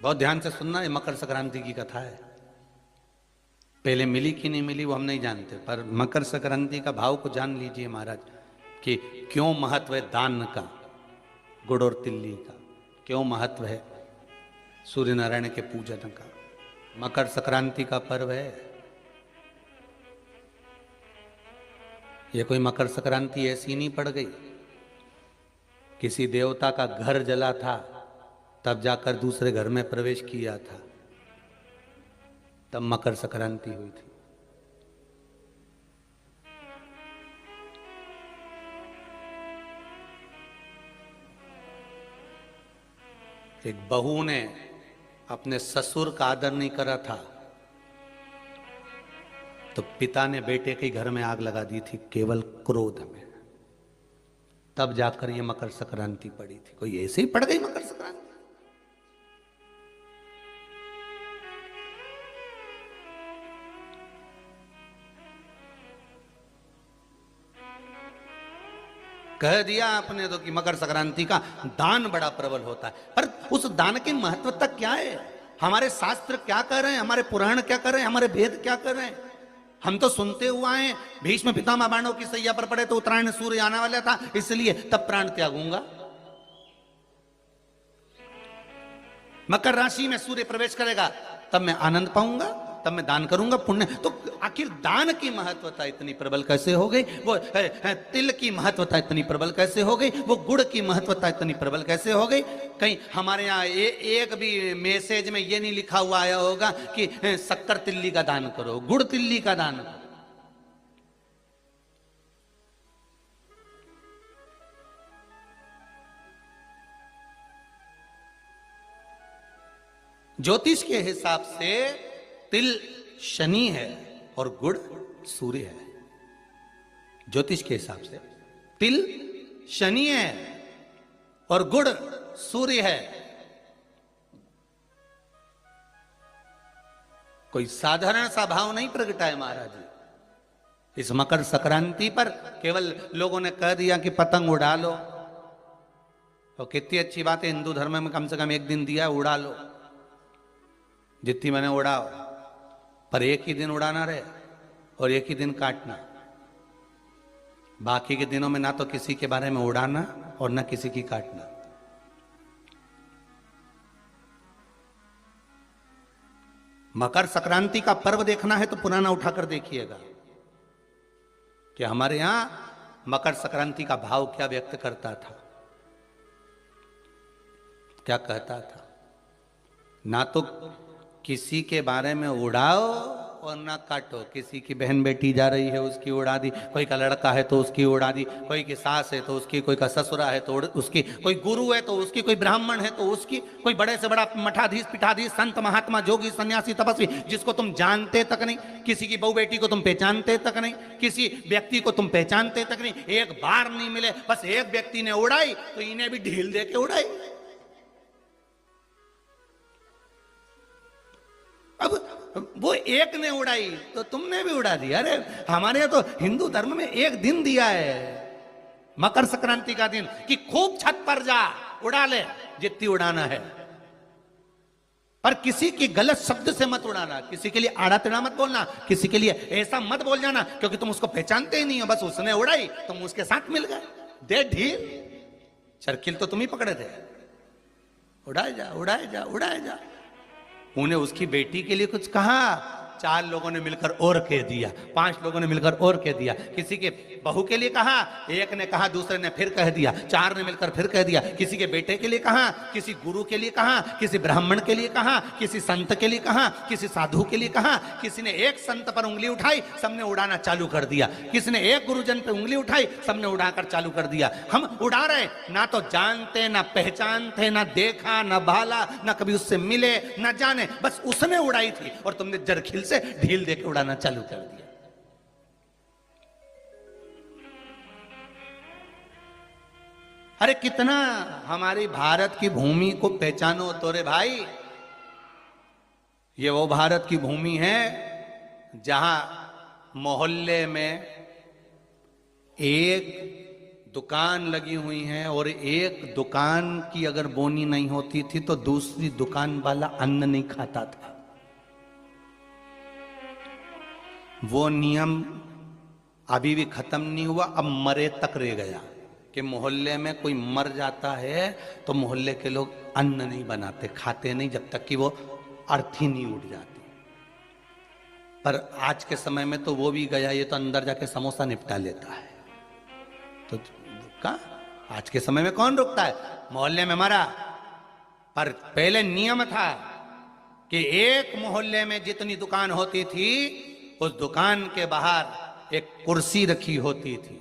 बहुत ध्यान से सुनना, ये मकर संक्रांति की कथा है। पहले मिली कि नहीं मिली वो हम नहीं जानते, पर मकर संक्रांति का भाव को जान लीजिए महाराज कि क्यों महत्व है दान का, गुड़ और तिल्ली का, क्यों महत्व है सूर्य नारायण के पूजन का। मकर संक्रांति का पर्व है। ये कोई मकर संक्रांति ऐसी नहीं पड़ गई, किसी देवता का घर जला था तब जाकर दूसरे घर में प्रवेश किया था, तब मकर संक्रांति हुई थी। एक बहू ने अपने ससुर का आदर नहीं करा था तो पिता ने बेटे के घर में आग लगा दी थी, केवल क्रोध में। तब जाकर ये मकर संक्रांति पड़ी थी। कोई ऐसे ही पड़ गई मकर संक्रांति? कह दिया आपने तो कि मकर संक्रांति का दान बड़ा प्रबल होता है, पर उस दान की महत्वता क्या है? हमारे शास्त्र क्या कर रहे हैं, हमारे पुराण क्या कर रहे हैं, हमारे वेद क्या कर रहे हैं? हम तो सुनते हुए आए भीष्म पितामह बाणों की सैया पर पड़े तो उत्तरायण सूर्य आने वाला था, इसलिए तब प्राण त्यागूंगा। मकर राशि में सूर्य प्रवेश करेगा तब मैं आनंद पाऊंगा, तब मैं दान करूंगा, पुण्य। तो आखिर दान की महत्वता इतनी प्रबल कैसे हो गई? वो तिल की महत्वता इतनी प्रबल कैसे हो गई? वो गुड़ की महत्वता इतनी प्रबल कैसे हो गई? कहीं हमारे यहाँ एक भी मैसेज में ये नहीं लिखा हुआ आया होगा कि शक्कर तिल्ली का दान करो, गुड़ तिल्ली का दान करो। ज्योतिष के हिसाब से तिल शनि है और गुड़ सूर्य है। ज्योतिष के हिसाब से तिल शनि है और गुड़ सूर्य है। कोई साधारण सा भाव नहीं प्रगटा है महाराज जी। इस मकर संक्रांति पर केवल लोगों ने कह दिया कि पतंग उड़ा लो, तो कितनी अच्छी बात है, हिंदू धर्म में कम से कम एक दिन दिया, उड़ा लो जितनी मैंने उड़ाओ, पर एक ही दिन उड़ाना रहे और एक ही दिन काटना। बाकी के दिनों में ना तो किसी के बारे में उड़ाना और ना किसी की काटना। मकर संक्रांति का पर्व देखना है तो पुराना उठाकर देखिएगा कि हमारे यहां मकर संक्रांति का भाव क्या व्यक्त करता था, क्या कहता था। ना तो किसी के बारे में उड़ाओ और ना काटो। किसी की बहन बेटी जा रही है उसकी उड़ा दी, कोई का लड़का है तो उसकी उड़ा दी, कोई की सास है तो उसकी, कोई का ससुरा है तो उसकी, कोई गुरु है तो उसकी, कोई ब्राह्मण है तो उसकी, कोई बड़े से बड़ा मठाधीश पीठाधीश संत महात्मा जोगी सन्यासी तपस्वी जिसको तुम जानते तक नहीं, किसी की बहू बेटी को तुम पहचानते तक नहीं, किसी व्यक्ति को तुम पहचानते तक नहीं, एक बार नहीं मिले, बस एक व्यक्ति ने उड़ाई तो इन्हें भी ढील दे के उड़ाई। अब वो एक ने उड़ाई तो तुमने भी उड़ा दिया। अरे हमारे यहाँ तो हिंदू धर्म में एक दिन दिया है मकर संक्रांति का दिन कि खूब छत पर जा उड़ा ले जितनी उड़ाना है, पर किसी की गलत शब्द से मत उड़ाना, किसी के लिए आड़ा टेढ़ा मत बोलना, किसी के लिए ऐसा मत बोल जाना क्योंकि तुम उसको पहचानते ही नहीं हो, बस उसने उड़ाई तुम उसके साथ मिल गए। दे ढील, चरखिल तो तुम ही पकड़े थे। उड़ाए जा उड़ाए जा उड़ाए जा। उन्हें उसकी बेटी के लिए कुछ कहा, 4 लोगों ने मिलकर और कह दिया, 5 लोगों ने मिलकर और कह दिया। किसी के बहू के लिए कहा, एक ने कहा, दूसरे ने फिर कह दिया, 4 ने मिलकर फिर कह दिया। किसी के बेटे के लिए कहा, किसी गुरु के लिए कहा, किसी ब्राह्मण के लिए कहा, किसी संत के लिए कहा, किसी साधु के लिए कहा। किसी ने एक संत पर उंगली उठाई, सबने उड़ाना चालू कर दिया। किसी ने एक गुरुजन पर उंगली उठाई, सबने उड़ाकर चालू कर दिया। हम उड़ा रहे, ना तो जानते ना पहचानते, ना देखा ना भाला, ना कभी उससे मिले ना जाने, बस उसने उड़ाई थी और तुमने जरखिल से ढील देके उड़ाना चालू कर दिया। अरे कितना हमारी भारत की भूमि को पहचानो तो रे भाई। ये वो भारत की भूमि है जहां मोहल्ले में एक दुकान लगी हुई है और एक दुकान की अगर बोनी नहीं होती थी तो दूसरी दुकान वाला अन्न नहीं खाता था। वो नियम अभी भी खत्म नहीं हुआ, अब मरे तक रह गया कि मोहल्ले में कोई मर जाता है तो मोहल्ले के लोग अन्न नहीं बनाते, खाते नहीं जब तक कि वो अर्थी नहीं उठ जाती। पर आज के समय में तो वो भी गया, ये तो अंदर जाके समोसा निपटा लेता है। तो कहा आज के समय में कौन रुकता है? मोहल्ले में मरा, पर पहले नियम था कि एक मोहल्ले में जितनी दुकान होती थी उस दुकान के बाहर एक कुर्सी रखी होती थी।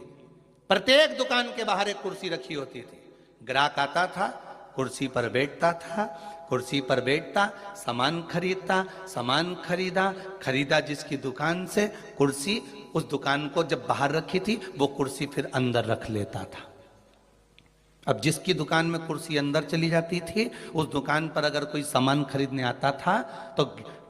प्रत्येक दुकान के बाहर एक कुर्सी रखी होती थी। ग्राहक आता था, कुर्सी पर बैठता था, कुर्सी पर बैठता, सामान खरीदता, सामान खरीदा जिसकी दुकान से कुर्सी, उस दुकान को जब बाहर रखी थी वो कुर्सी फिर अंदर रख लेता था। अब जिसकी दुकान में कुर्सी अंदर चली जाती थी उस दुकान पर अगर कोई सामान खरीदने आता था तो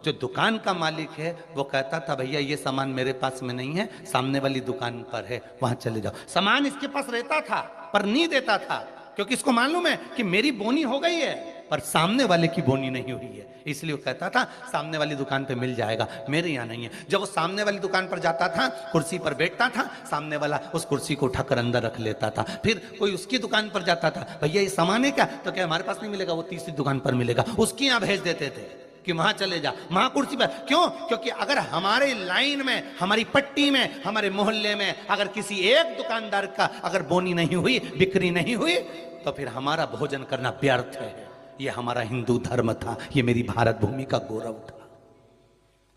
जो दुकान का मालिक है वो कहता था भैया ये सामान मेरे पास में नहीं है, सामने वाली दुकान पर है, वहां चले जाओ। सामान इसके पास रहता था पर नहीं देता था, क्योंकि इसको मालूम है कि मेरी बोनी हो गई है पर सामने वाले की बोनी नहीं हुई है, इसलिए वो कहता था सामने वाली दुकान पे मिल जाएगा, मेरे यहाँ नहीं है। जब वो सामने वाली दुकान पर जाता था, कुर्सी पर बैठता था, सामने वाला उस कुर्सी को उठाकर अंदर रख लेता था। फिर कोई उसकी दुकान पर जाता था, भैया ये सामान है क्या? तो क्या हमारे पास नहीं मिलेगा, वो तीसरी दुकान पर मिलेगा, उसकी यहाँ भेज देते थे कि वहां चले जा, वहां कुर्सी पर। क्यों? क्योंकि अगर हमारे लाइन में, हमारी पट्टी में, हमारे मोहल्ले में अगर किसी एक दुकानदार का अगर बोनी नहीं हुई, बिक्री नहीं हुई, तो फिर हमारा भोजन करना व्यर्थ है। ये हमारा हिंदू धर्म था, ये मेरी भारत भूमि का गौरव था।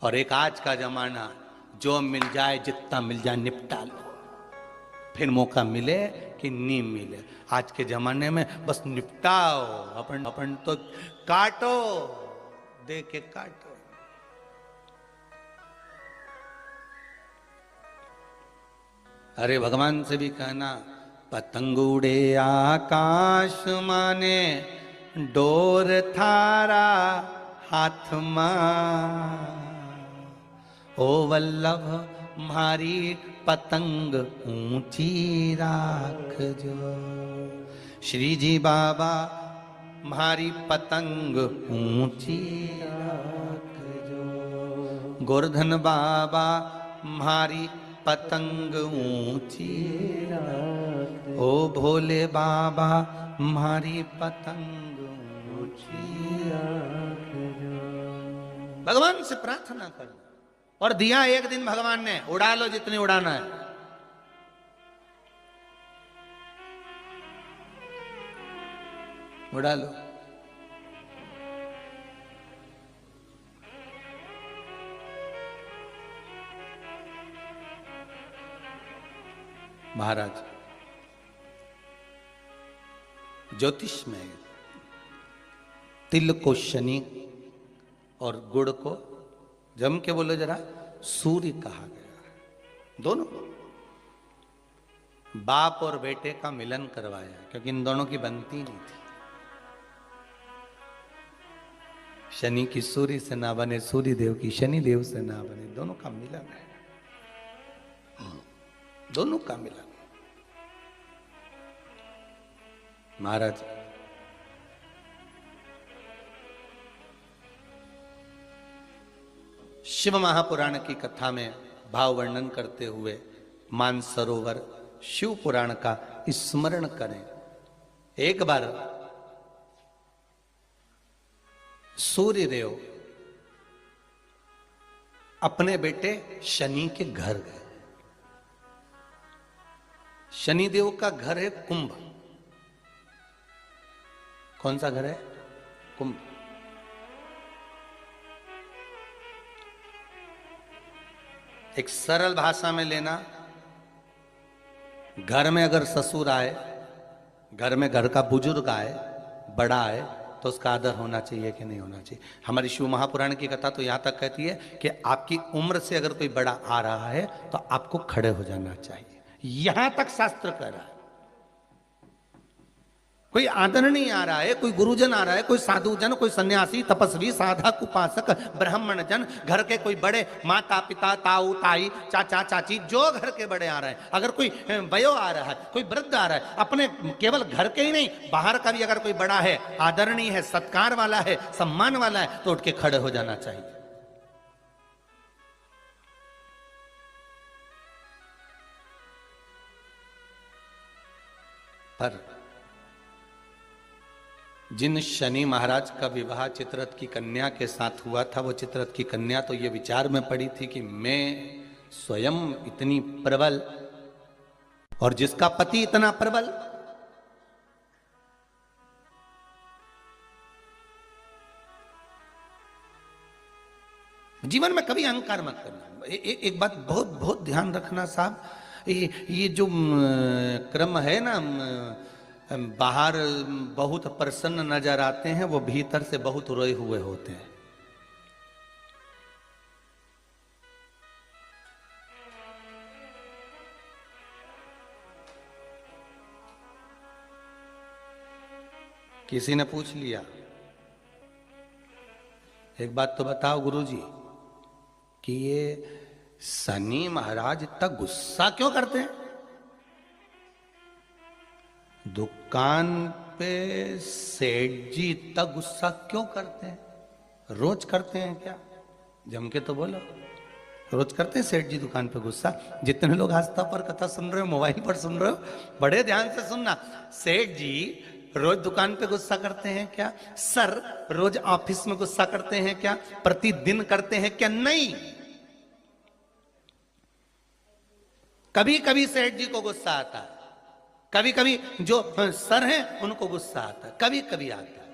और एक आज का जमाना, जो मिल जाए जितना मिल जाए निपटा लो, फिर मौका मिले कि नहीं मिले। आज के जमाने में बस निपटाओ, अपन तो काटो, दे के काटो। अरे भगवान से भी कहना, पतंग उड़े आकाश माने, डोर थारा हाथ मां, ओ वल्लभ मारी पतंग ऊंची राख जो। श्री जी बाबा मारी पतंग ऊंची राख जो, गोवर्धन बाबा मारी पतंग ऊंची राख, ओ भोले बाबा मारी पतंग ऊंची राख जो। भगवान से प्रार्थना करो। और दिया एक दिन भगवान ने, उड़ा लो जितनी उड़ाना है। उड़ा लो। महाराज ज्योतिष में तिल को शनि और गुड़ को जम के बोलो जरा सूर्य कहा गया। दोनों बाप और बेटे का मिलन करवाया, क्योंकि इन दोनों की बनती नहीं थी। शनि की सूर्य से ना बने, सूर्य देव की शनि देव से ना बने, दोनों का मिलन है, दोनों का मिलन। महाराज शिव महापुराण की कथा में भाव वर्णन करते हुए मानसरोवर शिव पुराण का स्मरण करें। एक बार सूर्य देव अपने बेटे शनि के घर गए। शनि देव का घर है कुंभ। कौन सा घर है? कुंभ। एक सरल भाषा में लेना, घर में अगर ससुर आए, घर में घर का बुजुर्ग आए, बड़ा आए, तो उसका आदर होना चाहिए कि नहीं होना चाहिए। हमारी शिव महापुराण की कथा तो यहां तक कहती है कि आपकी उम्र से अगर कोई बड़ा आ रहा है तो आपको खड़े हो जाना चाहिए। यहां तक शास्त्र कह रहा है। कोई आदरणीय आ रहा है, कोई गुरुजन आ रहा है, कोई साधुजन, कोई सन्यासी, तपस्वी, साधक, उपासक, ब्राह्मण जन, घर के कोई बड़े, माता पिता, ताऊ ताई, चाचा चाची, जो घर के बड़े आ रहे हैं, अगर कोई वयो आ रहा है, कोई वृद्ध आ रहा है, अपने केवल घर के ही नहीं बाहर का भी अगर कोई बड़ा है, आदरणीय है, सत्कार वाला है, सम्मान वाला है, तो उठ के खड़े हो जाना चाहिए। पर जिन शनि महाराज का विवाह चित्ररथ की कन्या के साथ हुआ था, वो चित्ररथ की कन्या तो ये विचार में पड़ी थी कि मैं स्वयं इतनी प्रबल और जिसका पति इतना प्रबल, जीवन में कभी अहंकार मत करना। एक बात बहुत बहुत ध्यान रखना साहब, ये जो क्रम है ना, बाहर बहुत प्रसन्न नजर आते हैं, वो भीतर से बहुत रोए हुए होते हैं। किसी ने पूछ लिया, एक बात तो बताओ गुरुजी कि ये शनि महाराज इतना गुस्सा क्यों करते हैं? दुकान पे सेठ जी इतना गुस्सा क्यों करते हैं? रोज करते हैं क्या? जम के तो बोलो, रोज करते हैं सेठ जी दुकान पे गुस्सा? जितने लोग आस्था पर कथा सुन रहे हो, मोबाइल पर सुन रहे हो, बड़े ध्यान से सुनना। सेठ जी रोज दुकान पे गुस्सा करते हैं क्या? सर रोज ऑफिस में गुस्सा करते हैं क्या? प्रतिदिन करते हैं क्या? नहीं, कभी कभी सेठ जी को गुस्सा आता है, कभी कभी जो सर हैं उनको गुस्सा आता है, कभी कभी आता है,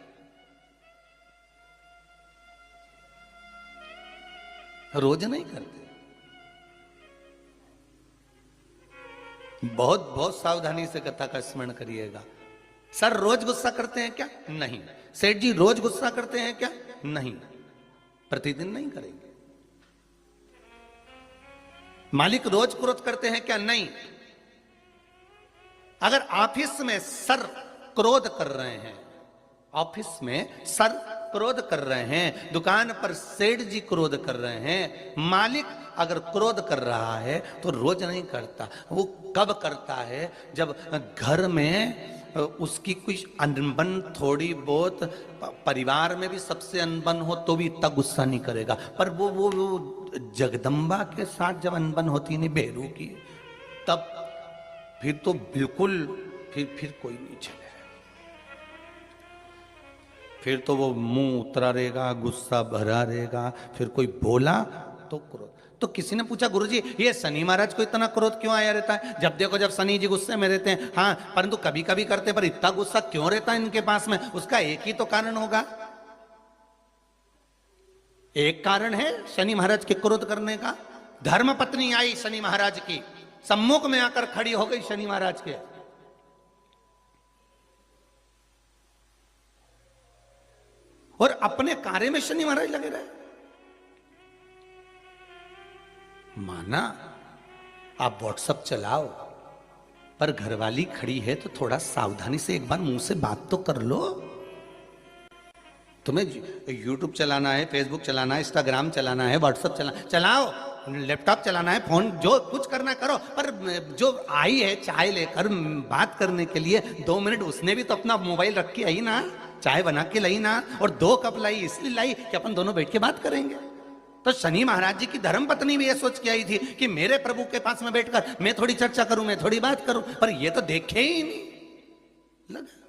रोज नहीं करते। बहुत बहुत सावधानी से कथा का स्मरण करिएगा। सर रोज गुस्सा करते हैं क्या? नहीं। सेठ जी रोज गुस्सा करते हैं क्या? नहीं, प्रतिदिन नहीं करेंगे। मालिक रोज क्रोध करते हैं क्या? नहीं। अगर ऑफिस में सर क्रोध कर रहे हैं, ऑफिस में सर क्रोध कर रहे हैं, दुकान पर सेठ जी क्रोध कर रहे हैं, मालिक अगर क्रोध कर रहा है तो रोज नहीं करता। वो कब करता है? जब घर में उसकी कुछ अनबन थोड़ी बहुत, परिवार में भी सबसे अनबन हो तो भी इतना गुस्सा नहीं करेगा। पर वो जगदम्बा के साथ जब अनबन होती नहीं बेरू की, तब फिर तो बिल्कुल फिर कोई नहीं चले, फिर तो वो मुंह उतरा रहेगा, गुस्सा भरा रहेगा। फिर कोई बोला तो क्रोध। तो किसी ने पूछा गुरुजी ये शनि महाराज को इतना क्रोध क्यों आया रहता है? जब देखो जब शनि जी गुस्से में रहते हैं, हाँ परंतु कभी कभी करते, पर इतना गुस्सा क्यों रहता है इनके पास में? उसका एक ही तो कारण होगा, एक कारण है शनि महाराज के क्रोध करने का। धर्म पत्नी आई शनि महाराज की, सम्मुख में आकर खड़ी हो गई शनि महाराज के, और अपने कार्य में शनि महाराज लगे रहे। माना आप व्हाट्सएप चलाओ, पर घरवाली खड़ी है तो थोड़ा सावधानी से एक बार मुंह से बात तो कर लो। तुम्हें यूट्यूब चलाना है, फेसबुक चलाना है, इंस्टाग्राम चलाना है, व्हाट्सएप चलाओ, लैपटॉप चलाना है, फोन जो कुछ करना करो, पर जो आई है चाय लेकर बात करने के लिए 2 मिनट, उसने भी तो अपना मोबाइल रख के आई ना, चाय बना के लाई ना, और 2 कप लाई इसलिए लाई कि अपन दोनों बैठ के बात करेंगे। तो शनि महाराज जी की धर्म पत्नी भी ये सोच के आई थी कि मेरे प्रभु के पास में बैठकर मैं थोड़ी चर्चा करूं, मैं थोड़ी बात करूं, पर ये तो देखे ही नहीं लगा।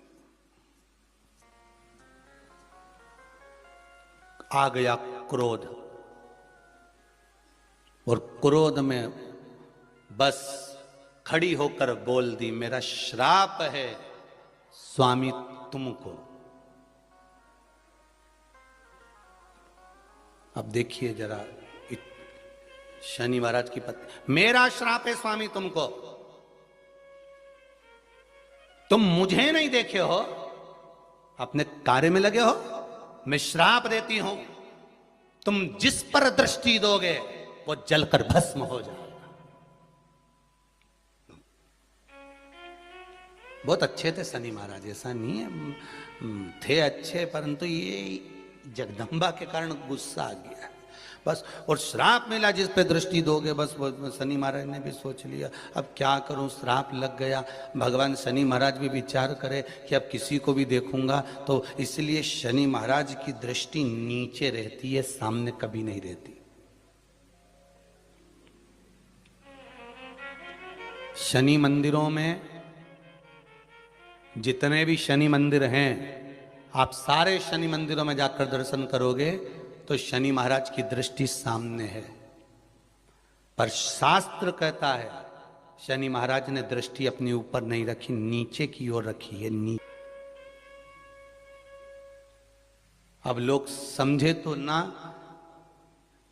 आ गया क्रोध, और क्रोध में बस खड़ी होकर बोल दी, मेरा श्राप है स्वामी तुमको। अब देखिए जरा शनि महाराज की पत्नी, मेरा श्राप है स्वामी तुमको, तुम मुझे नहीं देखे हो, अपने कार्य में लगे हो, मैं श्राप देती हूं, तुम जिस पर दृष्टि दोगे वो जलकर भस्म हो जाएगा। बहुत अच्छे थे शनि महाराज, ऐसा नहीं है, थे अच्छे, परंतु ये जगदम्बा के कारण गुस्सा आ गया बस। और श्राप मिला जिस पे दृष्टि दोगे, बस वो शनि महाराज ने भी सोच लिया अब क्या करूं, श्राप लग गया। भगवान शनि महाराज भी विचार करे कि अब किसी को भी देखूंगा तो, इसलिए शनि महाराज की दृष्टि नीचे रहती है, सामने कभी नहीं रहती। शनि मंदिरों में जितने भी शनि मंदिर हैं, आप सारे शनि मंदिरों में जाकर दर्शन करोगे तो शनि महाराज की दृष्टि सामने है, पर शास्त्र कहता है शनि महाराज ने दृष्टि अपने ऊपर नहीं रखी, नीचे की ओर रखी है। अब लोग समझे तो ना,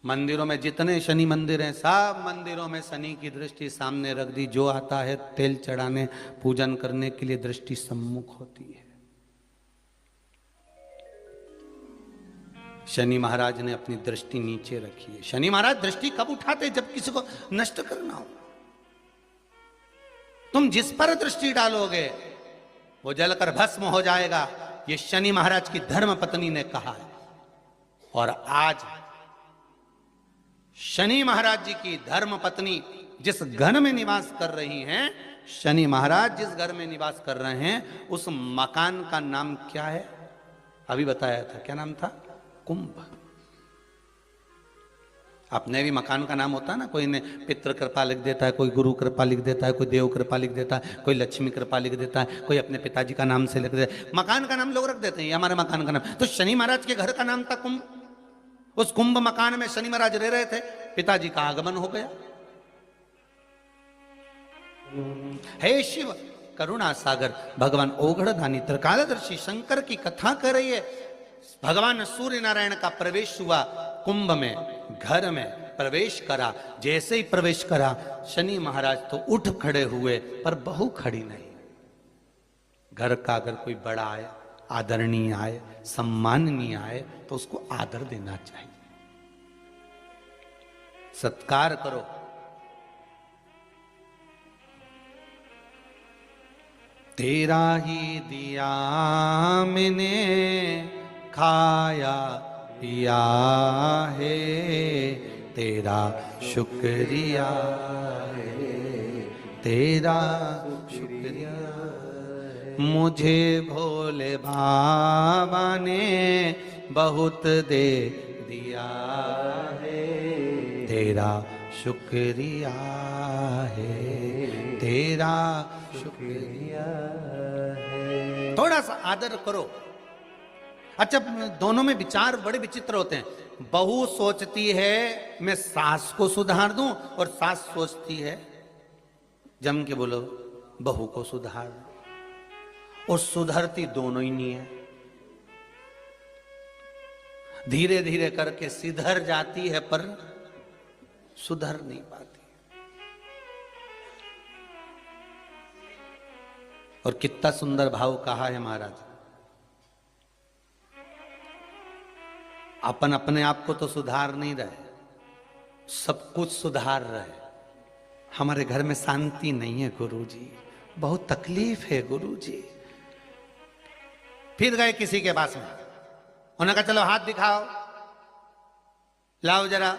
मंदिरों में जितने शनि मंदिर हैं सब मंदिरों में शनि की दृष्टि सामने रख दी, जो आता है तेल चढ़ाने पूजन करने के लिए दृष्टि सम्मुख होती है। शनि महाराज ने अपनी दृष्टि नीचे रखी है। शनि महाराज दृष्टि कब उठाते? जब किसी को नष्ट करना हो। तुम जिस पर दृष्टि डालोगे वो जलकर भस्म हो जाएगा, ये शनि महाराज की धर्म पत्नी ने कहा है। और आज शनि महाराज जी की धर्म पत्नी जिस घर में निवास कर रही हैं, शनि महाराज जिस घर में निवास कर रहे हैं, उस मकान का नाम क्या है? अभी बताया था, क्या नाम था? कुंभ। अपने भी मकान का नाम होता है ना, कोई ने पितृ कृपा लिख देता है, कोई गुरु कृपा लिख देता है, कोई देव कृपा लिख देता है, कोई लक्ष्मी कृपा लिख देता है, कोई अपने पिताजी का नाम से लिख देता है। मकान का नाम लोग रख देते हैं, ये हमारे मकान का नाम। तो शनि महाराज के घर का नाम था कुंभ। उस कुंभ मकान में शनि महाराज रह रहे थे, पिताजी का आगमन हो गया। हे शिव करुणा सागर, भगवान ओघड़दानी त्रिकालदर्शी शंकर की कथा कर रही है। भगवान सूर्य नारायण का प्रवेश हुआ कुंभ में, घर में प्रवेश करा। जैसे ही प्रवेश करा शनि महाराज तो उठ खड़े हुए, पर बहू खड़ी नहीं। घर का अगर कोई बड़ा आए, आदरणीय आए, सम्माननीय आए, तो उसको आदर देना चाहिए, सत्कार करो। तेरा ही दिया मैंने खाया पिया है, तेरा शुक्रिया है, तेरा शुक्रिया। मुझे भोले बाबा ने बहुत दे दिया है, तेरा शुक्रिया है, तेरा शुक्रिया है। थोड़ा सा आदर करो। अच्छा, दोनों में विचार बड़े विचित्र होते हैं। बहू सोचती है मैं सास को सुधार दूं, और सास सोचती है, जम के बोलो, बहू को सुधार। और सुधरती दोनों ही नहीं है। धीरे धीरे करके सिधर जाती है, पर सुधर नहीं पाती। और कितना सुंदर भाव कहा है महाराज, अपन अपने आप को तो सुधार नहीं रहे, सब कुछ सुधार रहे। हमारे घर में शांति नहीं है गुरुजी, बहुत तकलीफ है गुरुजी। फिर गए किसी के पास में, उन्होंने कहा चलो हाथ दिखाओ, लाओ जरा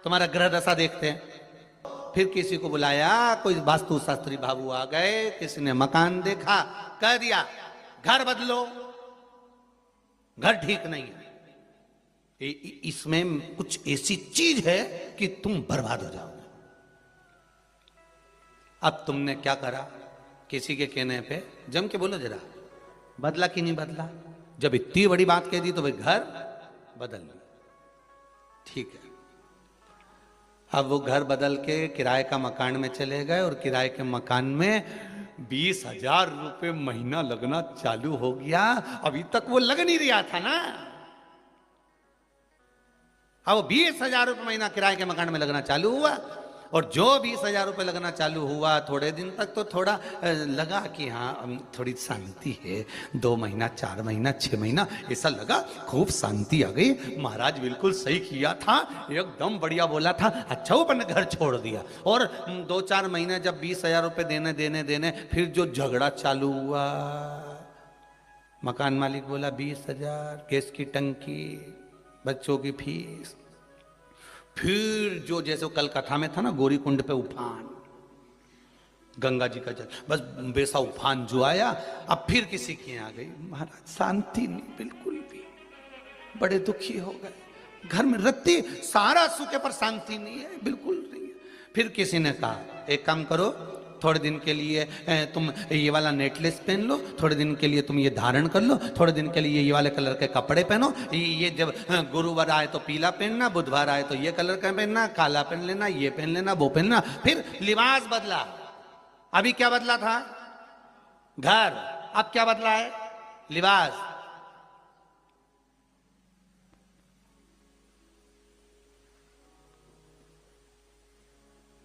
तुम्हारा ग्रह दशा देखते हैं। फिर किसी को बुलाया, कोई वास्तु शास्त्री बाबू आ गए, किसी ने मकान देखा, कह दिया घर बदलो, घर ठीक नहीं है, इसमें कुछ ऐसी चीज है कि तुम बर्बाद हो जाओगे। अब तुमने क्या करा? किसी के कहने पे जम के बोलो जरा, बदला कि नहीं बदला? जब इतनी बड़ी बात कह दी तो भाई घर बदल लो। ठीक है, अब वो घर बदल के किराए का मकान में चले गए, और किराए के मकान में 20,000 रुपए महीना लगना चालू हो गया। अभी तक वो लग नहीं रहा था ना। अब 20,000 रुपए महीना किराए के मकान में लगना चालू हुआ, और जो 20,000 रुपये लगना चालू हुआ थोड़े दिन तक तो थोड़ा लगा कि हाँ थोड़ी शांति है, 2 महीना 4 महीना 6 महीना ऐसा लगा, खूब शांति आ गई। महाराज बिल्कुल सही किया था, एकदम बढ़िया बोला था। अच्छा वो अपने घर छोड़ दिया। और 2-4 महीने जब 20,000 रुपये देने फिर जो झगड़ा चालू हुआ, मकान मालिक बोला 20,000 गैस की टंकी, बच्चों की फीस। फिर जो जैसे कल कथा में था ना, गौरी कुंड पे उफान, गंगा जी का जल, बस वैसा उफान जो आया, अब फिर किसी की आ गई। महाराज शांति नहीं बिल्कुल भी, बड़े दुखी हो गए। घर में रत्ती सारा सुखे पर शांति नहीं है, बिल्कुल नहीं है। फिर किसी ने कहा एक काम करो, थोड़े दिन के लिए तुम ये वाला नेकलेस पहन लो, थोड़े दिन के लिए तुम ये धारण कर लो, थोड़े दिन के लिए ये वाले कलर के कपड़े पहनो। ये जब गुरुवार आए तो पीला पहनना, बुधवार आए तो ये कलर का पहनना, काला पहन लेना, ये पहन लेना, वो पहनना। फिर लिबास बदला। अभी क्या बदला था? घर। अब क्या बदला है? लिबास।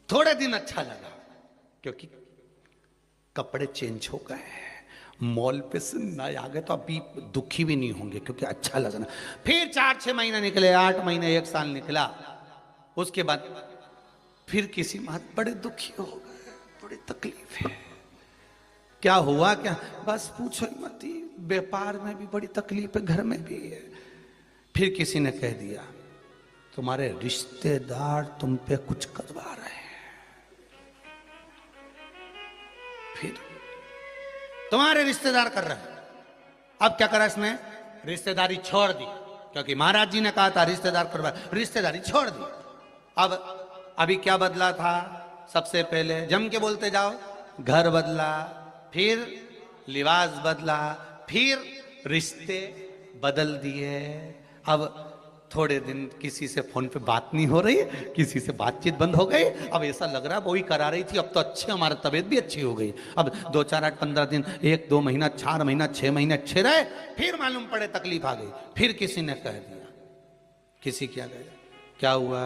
थोड़े दिन अच्छा लगा क्योंकि कपड़े चेंज हो गए, मॉल पे से नए आ गए, तो अभी दुखी भी नहीं होंगे क्योंकि अच्छा लगना। फिर 4-6 महीने निकले, 8 महीने, 1 साल निकला। उसके बाद फिर किसी बात बड़े दुखी हो गए, बड़ी तकलीफ है। क्या हुआ? क्या? बस पूछो ही मत, व्यापार में भी बड़ी तकलीफ है, घर में भी है। फिर किसी ने कह दिया तुम्हारे रिश्तेदार तुम पे कुछ करवा रहे हैं। फिर तुम्हारे रिश्तेदार कर रहे हैं। अब क्या करा इसने? रिश्तेदारी छोड़ दी, क्योंकि महाराज जी ने कहा था रिश्तेदार करवा, रिश्तेदारी छोड़ दी। अब अभी क्या बदला था? सबसे पहले जम के बोलते जाओ, घर बदला, फिर लिबास बदला, फिर रिश्ते बदल दिए। अब थोड़े दिन किसी से फोन पे बात नहीं हो रही, किसी से बातचीत बंद हो गई। अब ऐसा लग रहा है वही करा रही थी, अब तो अच्छे, हमारी तबीयत भी अच्छी हो गई। अब 2, 4, 8, 15 दिन, 1-2 महीना, 4 महीना, 6 महीने अच्छे रहे, फिर मालूम पड़े तकलीफ आ गई। फिर किसी ने कह दिया, किसी क्या कह, क्या हुआ?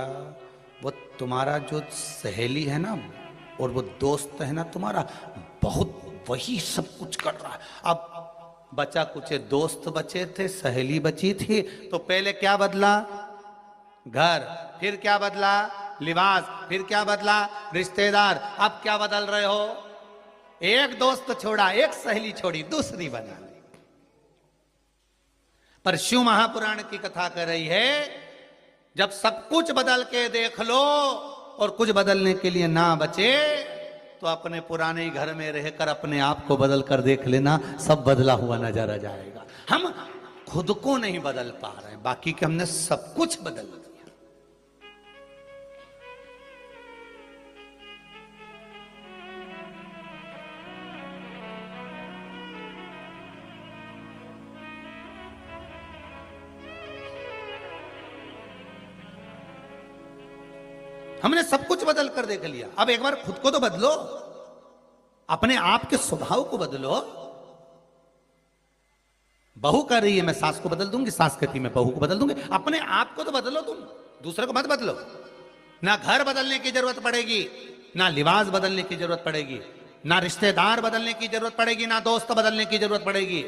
वो तुम्हारा जो सहेली है ना और वो दोस्त है ना तुम्हारा, बहुत वही सब कुछ कर रहा है। अब बचा कुछ दोस्त बचे थे, सहेली बची थी, तो पहले क्या बदला? घर। फिर क्या बदला? लिबास। फिर क्या बदला? रिश्तेदार। अब क्या बदल रहे हो? एक दोस्त छोड़ा, एक सहेली छोड़ी, दूसरी बना ली। पर शिव महापुराण की कथा कर रही है, जब सब कुछ बदल के देख लो और कुछ बदलने के लिए ना बचे, तो अपने पुराने घर में रहकर अपने आप को बदल कर देख लेना, सब बदला हुआ नजर आ जाएगा। हम खुद को नहीं बदल पा रहे हैं, बाकी के हमने सब कुछ बदल दिया। हमने सब कुछ बदल कर देख लिया। अब एक बार खुद को तो बदलो, अपने आप के स्वभाव को बदलो। बहू कर रही है मैं सास को बदल दूंगी, सास कहती मैं बहू को बदल दूंगी। अपने आप को तो बदलो, तुम दूसरे को मत बदलो। ना घर बदलने की जरूरत पड़ेगी, ना लिबास बदलने की जरूरत पड़ेगी, ना रिश्तेदार बदलने की जरूरत पड़ेगी, ना दोस्त बदलने की जरूरत पड़ेगी।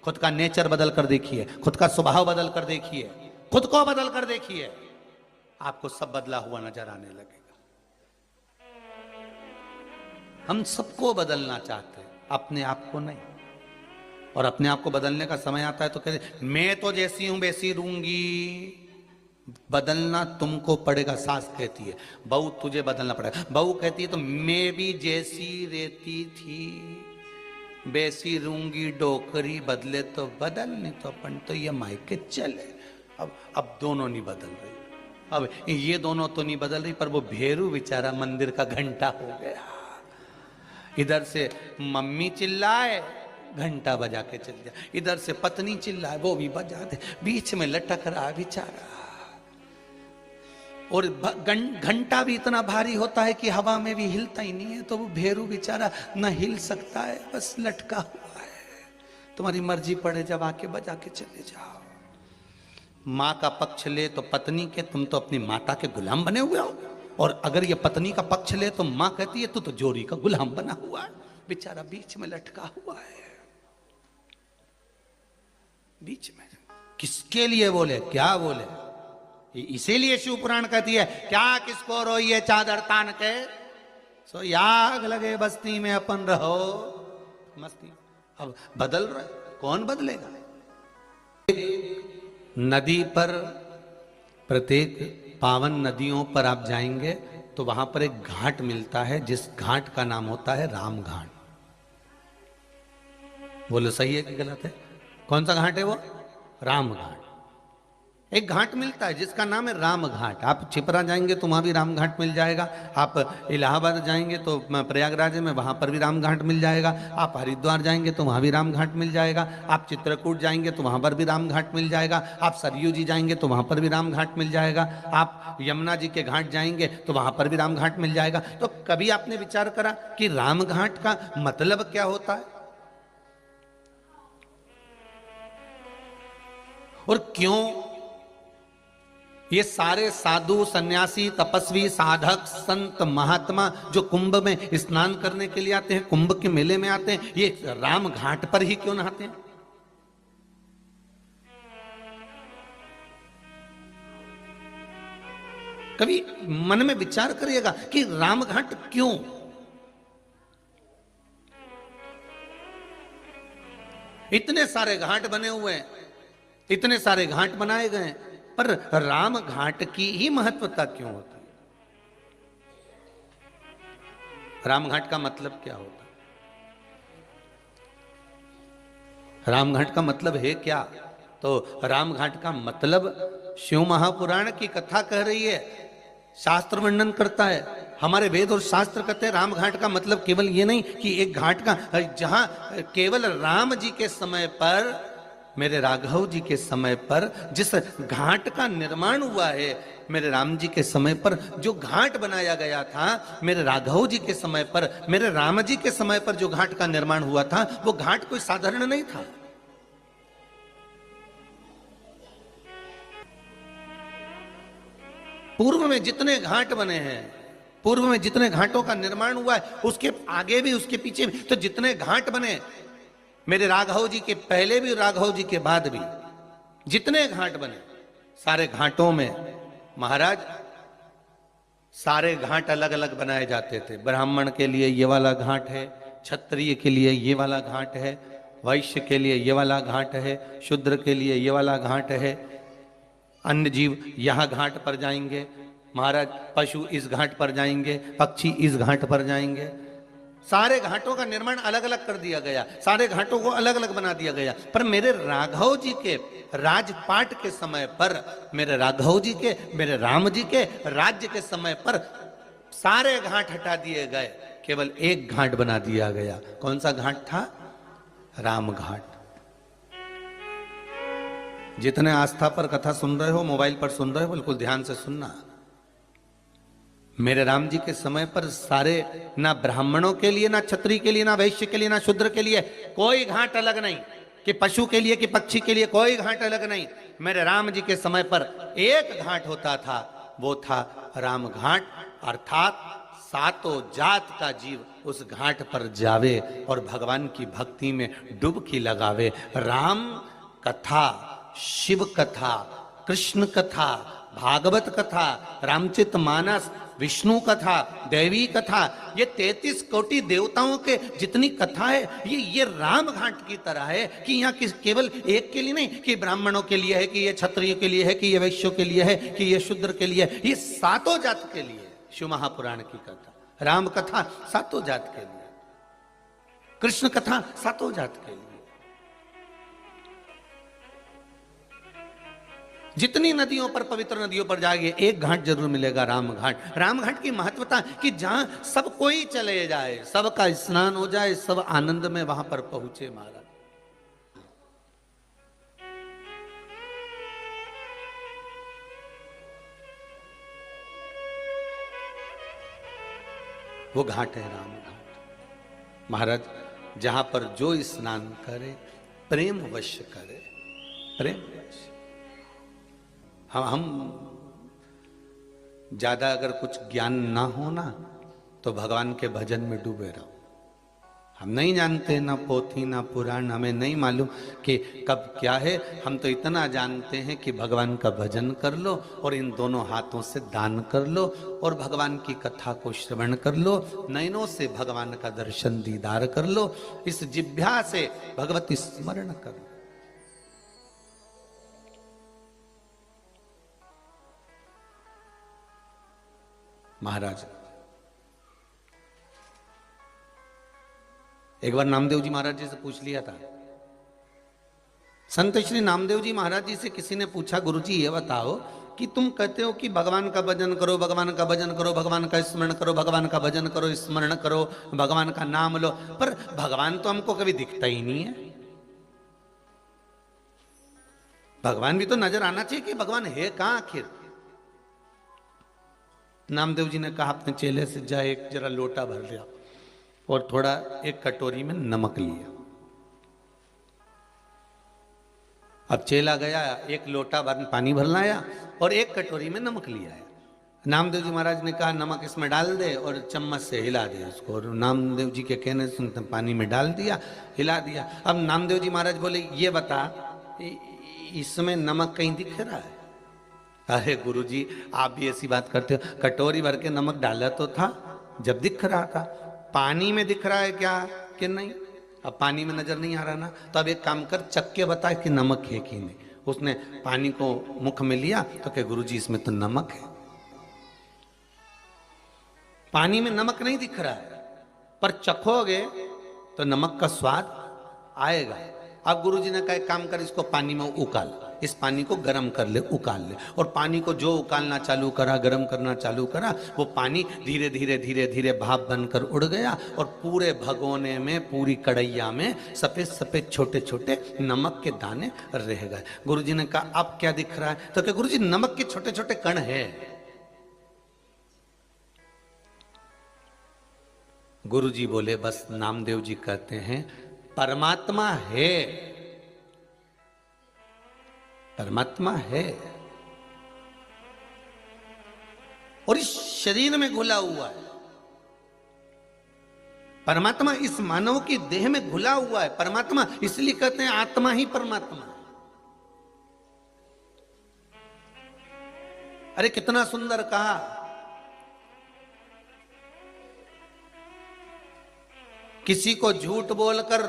खुद का नेचर बदल कर देखिए, खुद का स्वभाव बदल कर देखिए, खुद को बदल कर देखिए, आपको सब बदला हुआ नजर आने लगेगा। हम सबको बदलना चाहते हैं, अपने आप को नहीं। और अपने आप को बदलने का समय आता है तो कहते मैं तो जैसी हूं वैसी रहूंगी। बदलना तुमको पड़ेगा, सास कहती है। बहू तुझे बदलना पड़ेगा। बहू कहती है तो मैं भी जैसी रहती थी वैसी रहूंगी, डोकरी बदले तो बदल, नहीं तो अपन तो ये मायके चले। अब दोनों नहीं बदल रही। अब ये दोनों तो नहीं बदल रही, पर वो भेरू बेचारा मंदिर का घंटा हो गया। इधर से मम्मी चिल्लाए, घंटा बजा के चल जाए, इधर से पत्नी चिल्लाए, वो भी बजा दे, बीच में लटक रहा बेचारा। और घंटा भी इतना भारी होता है कि हवा में भी हिलता ही नहीं है, तो वो भेरू बेचारा न हिल सकता है, बस लटका हुआ है। तुम्हारी मर्जी पड़े जब आके बजा के चले जाओ। माँ का पक्ष ले तो पत्नी के, तुम तो अपनी माता के गुलाम बने हुए हो। और अगर ये पत्नी का पक्ष ले तो मां कहती है तू तो जोरी का गुलाम बना हुआ है, बेचारा बीच में लटका हुआ है। बीच में किसके लिए बोले, क्या बोले? इसीलिए शिव पुराण कहती है, क्या किसको रोइए चादर तान के, सो याग लगे बस्ती में अपन रहो मस्ती। अब बदल रहा है, कौन बदलेगा? नदी पर, प्रत्येक पावन नदियों पर आप जाएंगे तो वहां पर एक घाट मिलता है, जिस घाट का नाम होता है राम घाट। बोलो सही है कि गलत है? कौन सा घाट है वो? राम घाट। एक घाट मिलता है जिसका नाम है राम घाट। आप छिपरा जाएंगे तो वहां भी राम घाट मिल जाएगा, आप इलाहाबाद जाएंगे तो प्रयागराज में वहां पर भी राम घाट मिल जाएगा, आप हरिद्वार जाएंगे तो वहां भी राम घाट मिल जाएगा, आप चित्रकूट जाएंगे तो वहां पर भी राम घाट मिल जाएगा, आप सरयू जी जाएंगे तो वहां पर भी राम घाट मिल जाएगा, आप यमुना जी के घाट जाएंगे तो वहां पर भी राम घाट मिल जाएगा। तो कभी आपने विचार करा कि राम घाट का मतलब क्या होता है और क्यों ये सारे साधु सन्यासी तपस्वी साधक संत महात्मा जो कुंभ में स्नान करने के लिए आते हैं, कुंभ के मेले में आते हैं, ये राम घाट पर ही क्यों नहाते हैं? कभी मन में विचार करिएगा कि राम घाट क्यों? इतने सारे घाट बने हुए हैं, इतने सारे घाट बनाए गए हैं, पर राम घाट की ही महत्वता क्यों होती है? राम घाट का मतलब क्या होता है? राम घाट का मतलब है क्या? तो राम घाट का मतलब शिव महापुराण की कथा कह रही है, शास्त्र वर्णन करता है। हमारे वेद और शास्त्र कहते हैं राम घाट का मतलब केवल ये नहीं कि एक घाट का, जहां केवल राम जी के समय पर, मेरे राघव जी के समय पर जिस घाट का निर्माण हुआ है, मेरे राम जी के समय पर जो घाट बनाया गया था, मेरे राघव जी के समय पर, मेरे राम जी के समय पर जो घाट का निर्माण हुआ था, वो घाट कोई साधारण नहीं था। पूर्व में जितने घाट बने हैं, पूर्व में जितने घाटों का निर्माण हुआ है, उसके आगे भी उसके पीछे भी, तो जितने घाट बने, मेरे राघव जी के पहले भी, राघव जी के बाद भी जितने घाट बने, सारे घाटों में महाराज सारे घाट अलग अलग बनाए जाते थे। ब्राह्मण के लिए ये वाला घाट है, क्षत्रिय के लिए ये वाला घाट है, वैश्य के लिए ये वाला घाट है, शूद्र के लिए ये वाला घाट है, अन्य जीव यहाँ घाट पर जाएंगे महाराज, पशु इस घाट पर जाएंगे, पक्षी इस घाट पर जाएंगे। सारे घाटों का निर्माण अलग अलग कर दिया गया, सारे घाटों को अलग अलग बना दिया गया। पर मेरे राघव जी के राजपाट के समय पर, मेरे राघव जी के, मेरे राम जी के राज्य के समय पर सारे घाट हटा दिए गए, केवल एक घाट बना दिया गया। कौन सा घाट था? राम घाट। जितने आस्था पर कथा सुन रहे हो, मोबाइल पर सुन रहे हो, बिल्कुल ध्यान से सुनना। मेरे राम जी के समय पर सारे, ना ब्राह्मणों के लिए, ना क्षत्रिय के लिए, ना वैश्य के लिए, ना शूद्र के लिए कोई घाट अलग नहीं, कि पशु के लिए कि पक्षी के लिए कोई घाट अलग नहीं। मेरे राम जी के समय पर एक घाट होता था, वो था राम घाट, अर्थात सातों जात का जीव उस घाट पर जावे और भगवान की भक्ति में डुबकी लगावे। राम कथा, शिव कथा, कृष्ण कथा, भागवत कथा, रामचरित मानस, विष्णु कथा, देवी कथा, ये 33 कोटि देवताओं के जितनी कथा है, ये राम घाट की तरह है कि यहाँ केवल एक के लिए नहीं, कि ब्राह्मणों के लिए है, कि ये क्षत्रियों के लिए है, कि ये वैश्यों के लिए है, कि ये शूद्र के लिए है, ये सातों जात के लिए। शिव महापुराण की कथा, राम कथा सातों जात के लिए, कृष्ण कथा सातों जात के लिए। जितनी नदियों पर, पवित्र नदियों पर जाइए, एक घाट जरूर मिलेगा, राम घाट। राम घाट की महत्वता कि जहां सब कोई चले जाए, सबका स्नान हो जाए, सब आनंद में वहां पर पहुंचे महाराज। वो घाट है राम घाट महाराज, जहां पर जो स्नान करे प्रेम वश करे, प्रेम वश। हम ज्यादा अगर कुछ ज्ञान ना हो ना तो भगवान के भजन में डूबे रहो। हम नहीं जानते ना पोथी ना पुराण, हमें नहीं मालूम कि कब क्या है। हम तो इतना जानते हैं कि भगवान का भजन कर लो और इन दोनों हाथों से दान कर लो और भगवान की कथा को श्रवण कर लो, नयनों से भगवान का दर्शन दीदार कर लो, इस जिह्वा से भगवती स्मरण कर लो। महाराज एक बार नामदेव जी महाराज जी से पूछ लिया था। संत श्री नामदेव जी महाराज जी से किसी ने पूछा, गुरुजी ये बताओ कि तुम कहते हो कि भगवान का भजन करो, भगवान का भजन करो, भगवान का स्मरण करो, भगवान का भजन करो, स्मरण करो, भगवान का नाम लो, पर भगवान तो हमको कभी दिखता ही नहीं है। भगवान भी तो नजर आना चाहिए कि भगवान है कहां आखिर। नामदेव जी ने कहा अपने चेले से, जा एक जरा लोटा भर लिया और थोड़ा एक कटोरी में नमक लिया। अब चेला गया, एक लोटा भर पानी भर लाया और एक कटोरी में नमक लिया है। नामदेव जी महाराज ने कहा नमक इसमें डाल दे और चम्मच से हिला दे उसको, और नामदेव जी के कहने से पानी में डाल दिया, हिला दिया। अब नामदेव जी महाराज बोले, ये बता इसमें नमक कहीं दिख रहा है? अरे गुरुजी आप भी ऐसी बात करते हो, कटोरी भर के नमक डाला तो था जब दिख रहा था। पानी में दिख रहा है क्या कि नहीं? अब पानी में नजर नहीं आ रहा ना, तो अब एक काम कर, चक्के बता कि नमक है कि नहीं। उसने पानी को मुख में लिया तो कहे गुरुजी इसमें तो नमक है। पानी में नमक नहीं दिख रहा है पर चखोगे तो नमक का स्वाद आएगा। अब गुरुजी ने कहा काम कर, इसको पानी में उकाल, इस पानी को गर्म कर ले, उकाल ले। और पानी को जो उकालना चालू करा, गर्म करना चालू करा, वो पानी धीरे धीरे धीरे धीरे भाप बनकर उड़ गया और पूरे भगोने में, पूरी कढ़ैया में सफेद सफेद छोटे छोटे नमक के दाने रह गए। गुरुजी ने कहा अब क्या दिख रहा है? तो क्या गुरुजी नमक के छोटे छोटे कण है। गुरुजी बोले बस नामदेव जी कहते हैं परमात्मा है, परमात्मा है और इस शरीर में घुला हुआ है। परमात्मा इस मानव की देह में घुला हुआ है। परमात्मा इसलिए कहते हैं आत्मा ही परमात्मा है। अरे कितना सुंदर कहा। किसी को झूठ बोलकर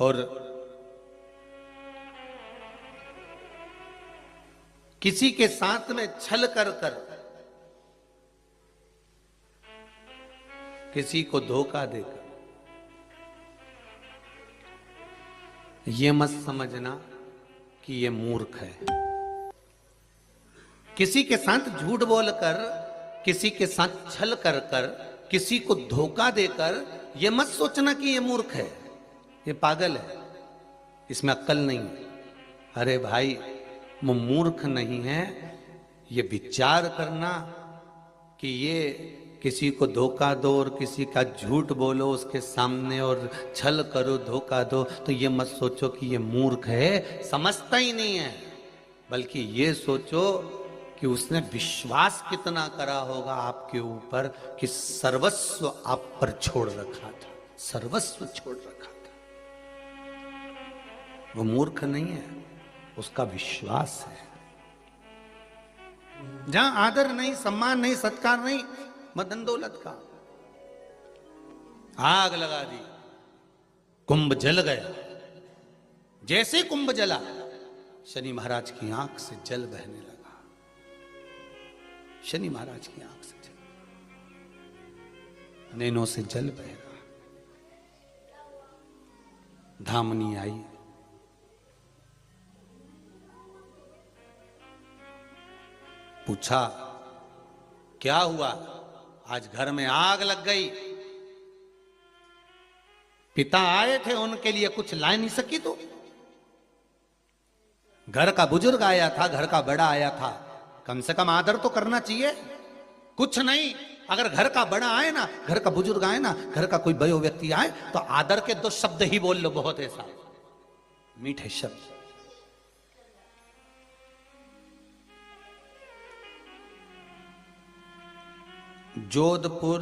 और किसी के साथ में छल कर कर किसी को धोखा देकर, ये मत समझना कि ये मूर्ख है। किसी के साथ झूठ बोलकर, किसी के साथ छल कर कर, किसी को धोखा देकर, ये मत सोचना कि ये मूर्ख है, ये पागल है, इसमें अक्ल नहीं है। अरे भाई वो मूर्ख नहीं है, ये विचार करना कि ये किसी को धोखा दो और किसी का झूठ बोलो उसके सामने और छल करो, धोखा दो, तो ये मत सोचो कि ये मूर्ख है, समझता ही नहीं है। बल्कि ये सोचो कि उसने विश्वास कितना करा होगा आपके ऊपर कि सर्वस्व आप पर छोड़ रखा था, सर्वस्व छोड़ रखा था। वो मूर्ख नहीं है, उसका विश्वास है। जहां आदर नहीं, सम्मान नहीं, सत्कार नहीं, मदन दौलत का आग लगा दी, कुंभ जल गया। जैसे कुंभ जला, शनि महाराज की आंख से जल बहने लगा। शनि महाराज की आंख से जल, नैनों से जल बह रहा। धामनी आई, पूछा क्या हुआ? आज घर में आग लग गई। पिता आए थे, उनके लिए कुछ ला नहीं सकी तो? घर का बुजुर्ग आया था, घर का बड़ा आया था, कम से कम आदर तो करना चाहिए। कुछ नहीं, अगर घर का बड़ा आए ना, घर का बुजुर्ग आए ना, घर का कोई बड़ो व्यक्ति आए तो आदर के 2 शब्द ही बोल लो, बहुत ऐसा मीठे शब्द। जोधपुर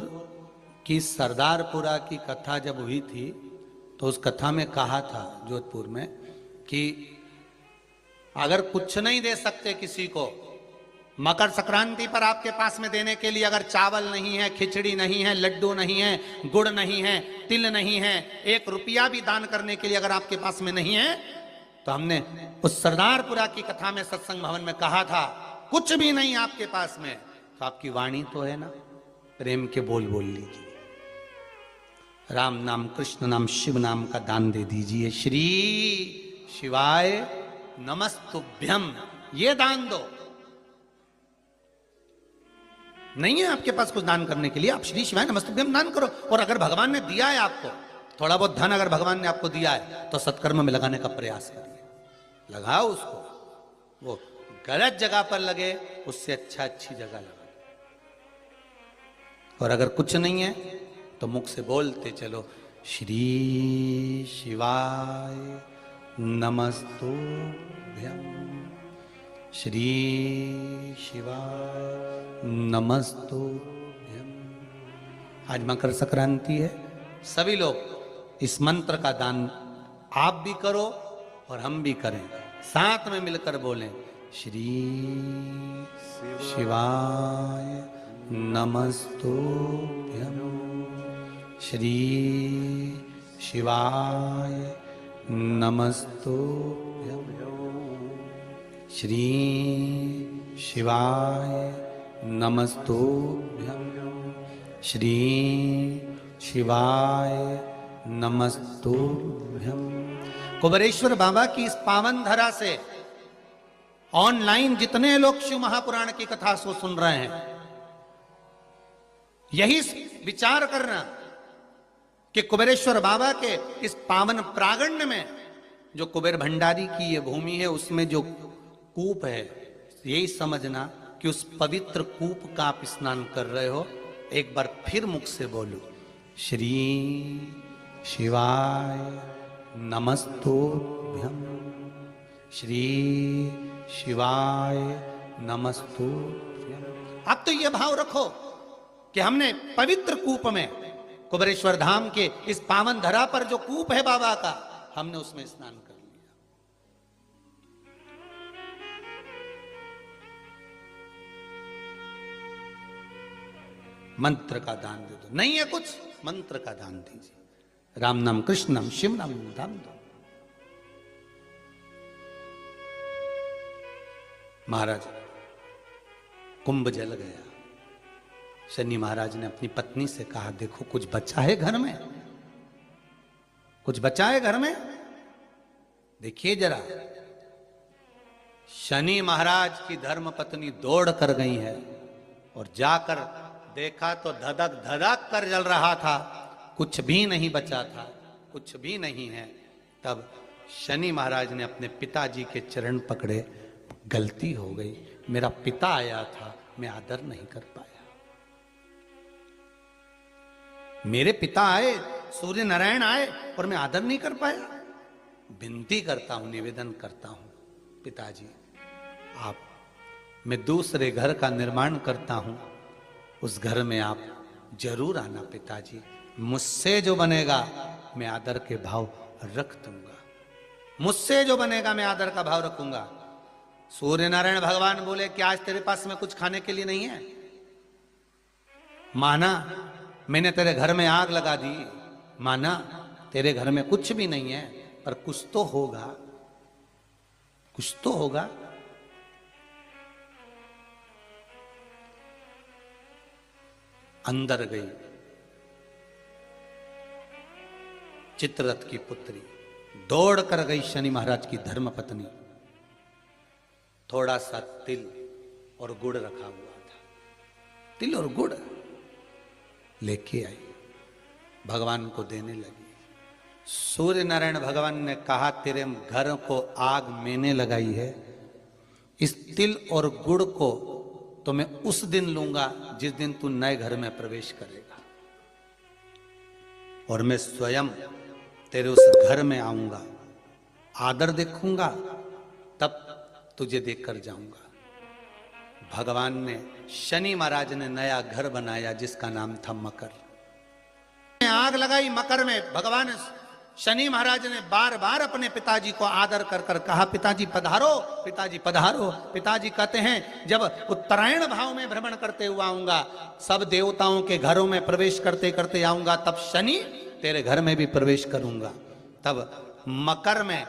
की सरदारपुरा की कथा जब हुई थी तो उस कथा में कहा था जोधपुर में कि अगर कुछ नहीं दे सकते किसी को, मकर संक्रांति पर आपके पास में देने के लिए अगर चावल नहीं है, खिचड़ी नहीं है, लड्डू नहीं है, गुड़ नहीं है, तिल नहीं है, 1 रुपया भी दान करने के लिए अगर आपके पास में नहीं है, तो हमने उस सरदारपुरा की कथा में सत्संग भवन में कहा था, कुछ भी नहीं आपके पास में तो आपकी वाणी तो है ना, प्रेम के बोल बोल लीजिए, राम नाम, कृष्ण नाम, शिव नाम का दान दे दीजिए, श्री शिवाय नमस्तुभ्यम, ये दान दो। नहीं है आपके पास कुछ दान करने के लिए, आप श्री शिवाय नमस्तुभ्यम दान करो। और अगर भगवान ने दिया है आपको थोड़ा बहुत धन, अगर भगवान ने आपको दिया है तो सत्कर्म में लगाने का प्रयास करिए, लगाओ उसको, वो गलत जगह पर लगे उससे अच्छी जगह लगा। और अगर कुछ नहीं है तो मुख से बोलते चलो, श्री शिवाय नमस्तुभ्यम, श्री शिवाय नमस्तुभ्यम। आज मकर संक्रांति है, सभी लोग इस मंत्र का दान आप भी करो और हम भी करें, साथ में मिलकर बोलें, श्री शिवाय नमस्तुभ्यम, श्री शिवाय नमस्तुभ्यम, श्री शिवाय नमस्तुभ्यम, श्री शिवाय नमस्तुभ्यम। कुबेरेश्वर बाबा की इस पावन धरा से ऑनलाइन जितने लोग शिव महापुराण की कथा को सुन रहे हैं, यही विचार करना कि कुबेरेश्वर बाबा के इस पावन प्रांगण में जो कुबेर भंडारी की ये भूमि है, उसमें जो कूप है, यही समझना कि उस पवित्र कूप का आप स्नान कर रहे हो। एक बार फिर मुख से बोलो, श्री शिवाय नमस्तुभ्यम, श्री शिवाय नमस्तुभ्यम। अब तो ये भाव रखो कि हमने पवित्र कूप में, कुबेरेश्वर धाम के इस पावन धरा पर जो कूप है बाबा का, हमने उसमें स्नान कर लिया। मंत्र का दान दे दो, नहीं है कुछ, मंत्र का दान दीजिए, राम नाम, कृष्ण नाम, शिव नाम दान दो। महाराज कुंभ जल गया, शनि महाराज ने अपनी पत्नी से कहा, देखो कुछ बचा है घर में, कुछ बचा है घर में, देखिए जरा। शनि महाराज की धर्म पत्नी दौड़ कर गई है और जाकर देखा तो धधक धधक कर जल रहा था, कुछ भी नहीं बचा था, कुछ भी नहीं है। तब शनि महाराज ने अपने पिताजी के चरण पकड़े, गलती हो गई, मेरा पिता आया था, मैं आदर नहीं कर पाया, मेरे पिता आए, सूर्य नारायण आए और मैं आदर नहीं कर पाया। विनती करता हूं, निवेदन करता हूं, पिताजी आप, मैं दूसरे घर का निर्माण करता हूं, उस घर में आप जरूर आना पिताजी, मुझसे जो बनेगा मैं आदर के भाव रख दूंगा, मुझसे जो बनेगा मैं आदर का भाव रखूंगा। सूर्य नारायण भगवान बोले कि आज तेरे पास में कुछ खाने के लिए नहीं है, माना मैंने तेरे घर में आग लगा दी, माना तेरे घर में कुछ भी नहीं है, पर कुछ तो होगा, कुछ तो होगा। अंदर गई चित्ररथ की पुत्री, दौड़ कर गई शनि महाराज की धर्म पत्नी, थोड़ा सा तिल और गुड़ रखा हुआ था, तिल और गुड़ लेके आई, भगवान को देने लगी। सूर्य नारायण भगवान ने कहा, तेरे घर को आग मैंने लगाई है, इस तिल और गुड़ को तो मैं उस दिन लूंगा जिस दिन तू नए घर में प्रवेश करेगा, और मैं स्वयं तेरे उस घर में आऊंगा, आदर देखूंगा, तब तुझे देखकर जाऊंगा। भगवान ने, शनि महाराज ने नया घर बनाया जिसका नाम था मकर। आग लगाई मकर में। भगवान शनि महाराज ने बार बार अपने पिताजी को आदर कर कर कहा, पिताजी पधारो, पिताजी पधारो। पिताजी कहते हैं, जब उत्तरायण भाव में भ्रमण करते हुआ आऊंगा, सब देवताओं के घरों में प्रवेश करते करते आऊंगा, तब शनि तेरे घर में भी प्रवेश करूंगा। तब मकर में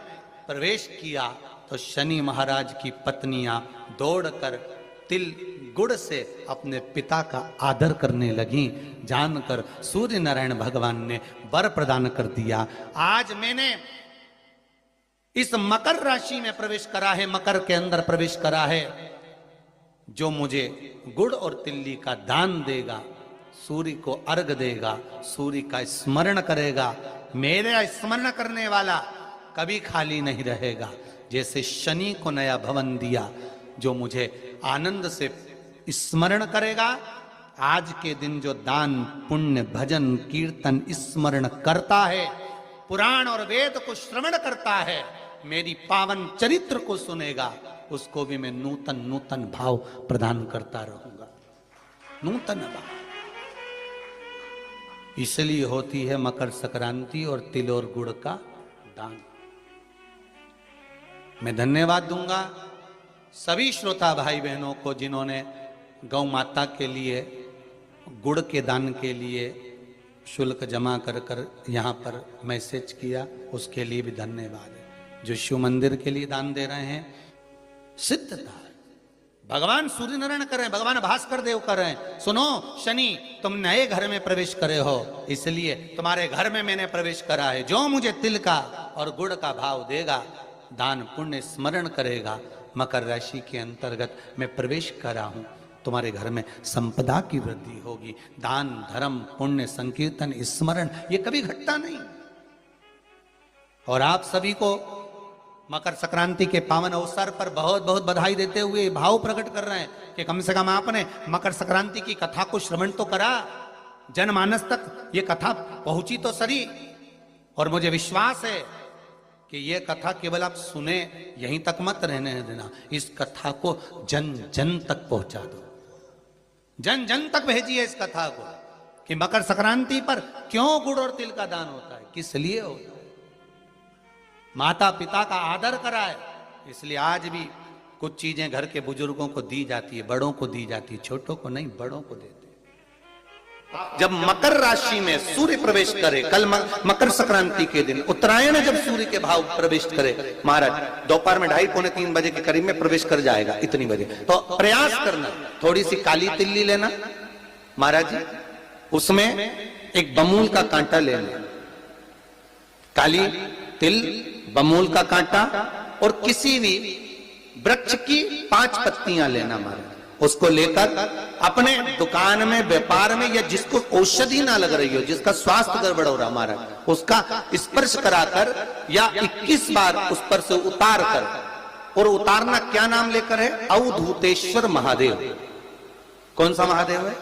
प्रवेश किया तो शनि महाराज की पत्नियां दौड़कर तिल गुड़ से अपने पिता का आदर करने लगी। जानकर सूर्य नारायण भगवान ने वर प्रदान कर दिया। आज मैंने इस मकर राशि में प्रवेश करा है, मकर के अंदर प्रवेश करा है। जो मुझे गुड़ और तिल्ली का दान देगा, सूर्य को अर्घ देगा, सूर्य का स्मरण करेगा, मेरा स्मरण करने वाला कभी खाली नहीं रहेगा। जैसे शनि को नया भवन दिया, जो मुझे आनंद से स्मरण करेगा, आज के दिन जो दान पुण्य भजन कीर्तन स्मरण करता है, पुराण और वेद को श्रवण करता है, मेरी पावन चरित्र को सुनेगा, उसको भी मैं नूतन नूतन भाव प्रदान करता रहूंगा। नूतन भाव इसलिए होती है मकर संक्रांति और तिल और गुड़ का दान। मैं धन्यवाद दूंगा सभी श्रोता भाई बहनों को जिन्होंने गौ माता के लिए गुड़ के दान के लिए शुल्क जमा कर कर यहाँ पर मैसेज किया, उसके लिए भी धन्यवाद है। जो शिव मंदिर के लिए दान दे रहे हैं, सिद्धता है। भगवान सूर्य नारायण कर रहे हैं, भगवान भास्कर देव कर रहे हैं। सुनो शनि, तुम नए घर में प्रवेश करे हो, इसलिए तुम्हारे घर में मैंने प्रवेश करा है। जो मुझे तिल का और गुड़ का भाव देगा, दान पुण्य स्मरण करेगा, मकर राशि के अंतर्गत मैं प्रवेश करा हूं, तुम्हारे घर में संपदा की वृद्धि होगी। दान धर्म पुण्य संकीर्तन स्मरण ये कभी घटता नहीं। और आप सभी को मकर संक्रांति के पावन अवसर पर बहुत बहुत बधाई देते हुए भाव प्रकट कर रहे हैं कि कम से कम आपने मकर संक्रांति की कथा को श्रवण तो करा, जनमानस तक ये कथा पहुंची तो सही। और मुझे विश्वास है कि ये कथा केवल आप सुने यहीं तक मत रहने देना, इस कथा को जन जन तक पहुंचा दो, जन जन तक भेजिए इस कथा को कि मकर संक्रांति पर क्यों गुड़ और तिल का दान होता है, किस लिए होता है। माता पिता का आदर कराए, इसलिए आज भी कुछ चीजें घर के बुजुर्गों को दी जाती है, बड़ों को दी जाती है, छोटों को नहीं, बड़ों को देते। जब मकर राशि में सूर्य प्रवेश करे, कल मकर संक्रांति के दिन उत्तरायण जब सूर्य के भाव प्रवेश करे, महाराज दोपहर में 2:30-3 बजे के करीब में प्रवेश कर जाएगा, इतनी बजे तो प्रयास करना, थोड़ी सी काली तिल्ली लेना महाराज जी, उसमें एक बमूल का कांटा लेना, काली तिल बमूल का कांटा और किसी भी वृक्ष की 5 पत्तियां लेना महाराज, उसको लेकर अपने दुकान में व्यापार में या जिसको औषधि ना लग रही हो, जिसका स्वास्थ्य गड़बड़ हो रहा महाराज, उसका स्पर्श कराकर या 21 बार उस पर से उतार कर, और उतारना क्या नाम लेकर है, अवधूतेश्वर महादेव। कौन सा महादेव है,